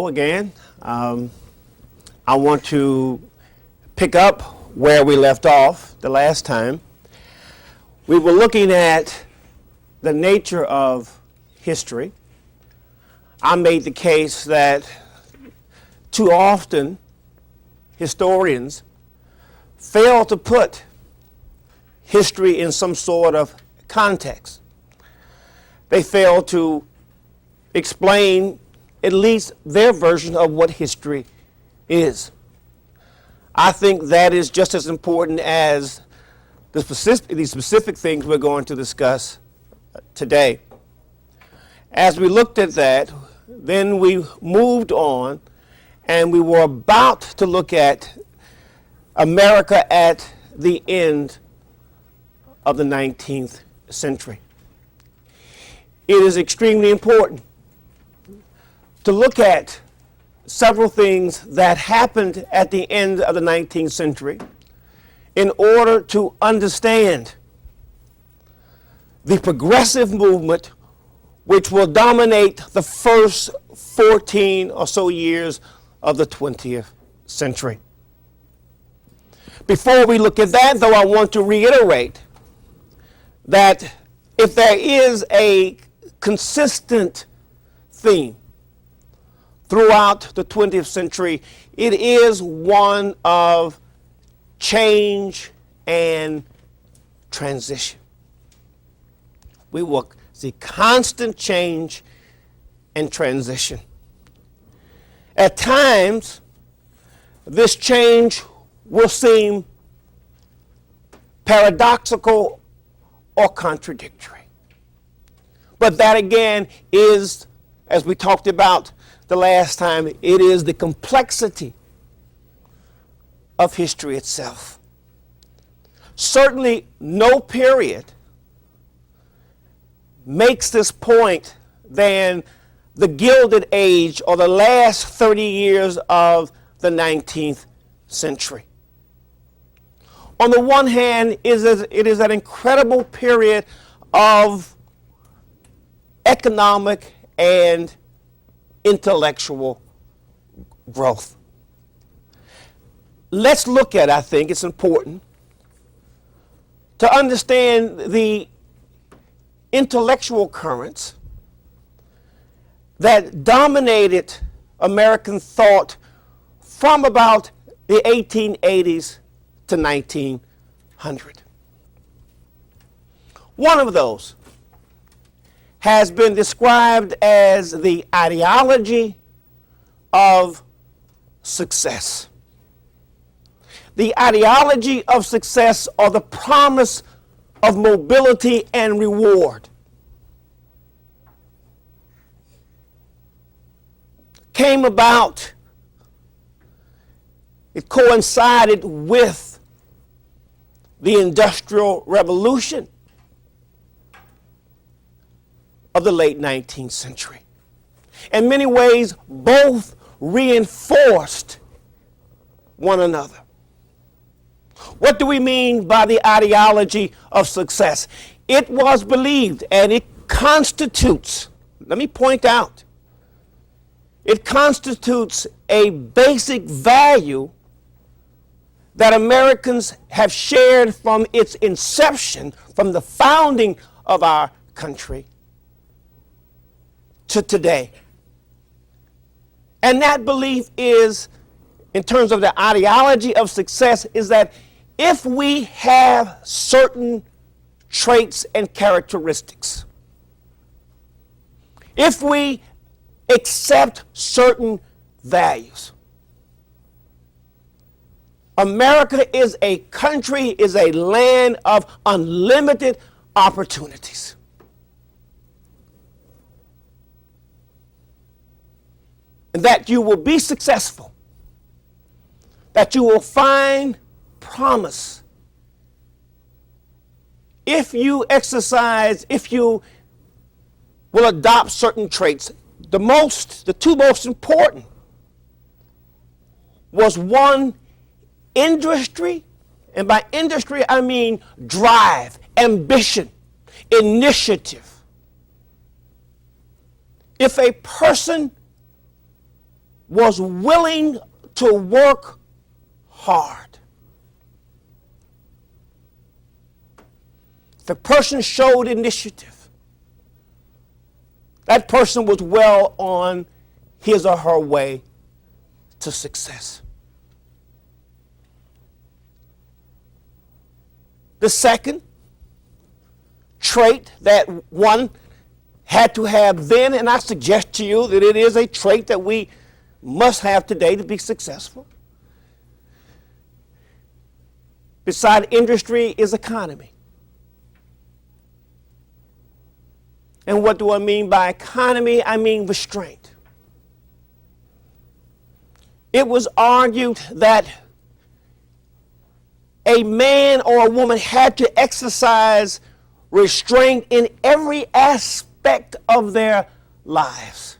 hello again. I want to pick up where we left off the last time. We were looking at the nature of history. I made the case that too often historians fail to put history in some sort of context. They fail to explain at least their version of what history is. I think that is just as important as the specific things we're going to discuss today. As we looked at that, then we moved on and we were about to look at America at the end of the 19th century. It is extremely important to look at several things that happened at the end of the 19th century in order to understand the progressive movement which will dominate the first 14 or so years of the 20th century. Before we look at that, though, I want to reiterate that if there is a consistent theme throughout the 20th century, it is one of change and transition. We will see constant change and transition. At times, this change will seem paradoxical or contradictory. But that again is, as we talked about the last time, it is the complexity of history itself. Certainly no period makes this point than the Gilded Age or the last 30 years of the 19th century. On the one hand, it is an incredible period of economic and intellectual growth. Let's look at, I think it's important to understand the intellectual currents that dominated American thought from about the 1880s to 1900. One of those has been described as the ideology of success. The ideology of success, or the promise of mobility and reward, came about. It coincided with the Industrial Revolution of the late 19th century. In many ways, both reinforced one another. What do we mean by the ideology of success? It was believed, and it constitutes, let me point out, it constitutes a basic value that Americans have shared from its inception, from the founding of our country to today. And that belief is, in terms of the ideology of success, is that if we have certain traits and characteristics, if we accept certain values, America is a country, is a land of unlimited opportunities. And that you will be successful, that you will find promise if you exercise, if you will adopt certain traits. The two most important was one, industry, and by industry I mean drive, ambition, initiative. If a person was willing to work hard. If a person showed initiative, that person was well on his or her way to success. The second trait that one had to have then, and I suggest to you that it is a trait that we must have today to be successful, beside industry, is economy. And what do I mean by economy? I mean restraint. It was argued that a man or a woman had to exercise restraint in every aspect of their lives.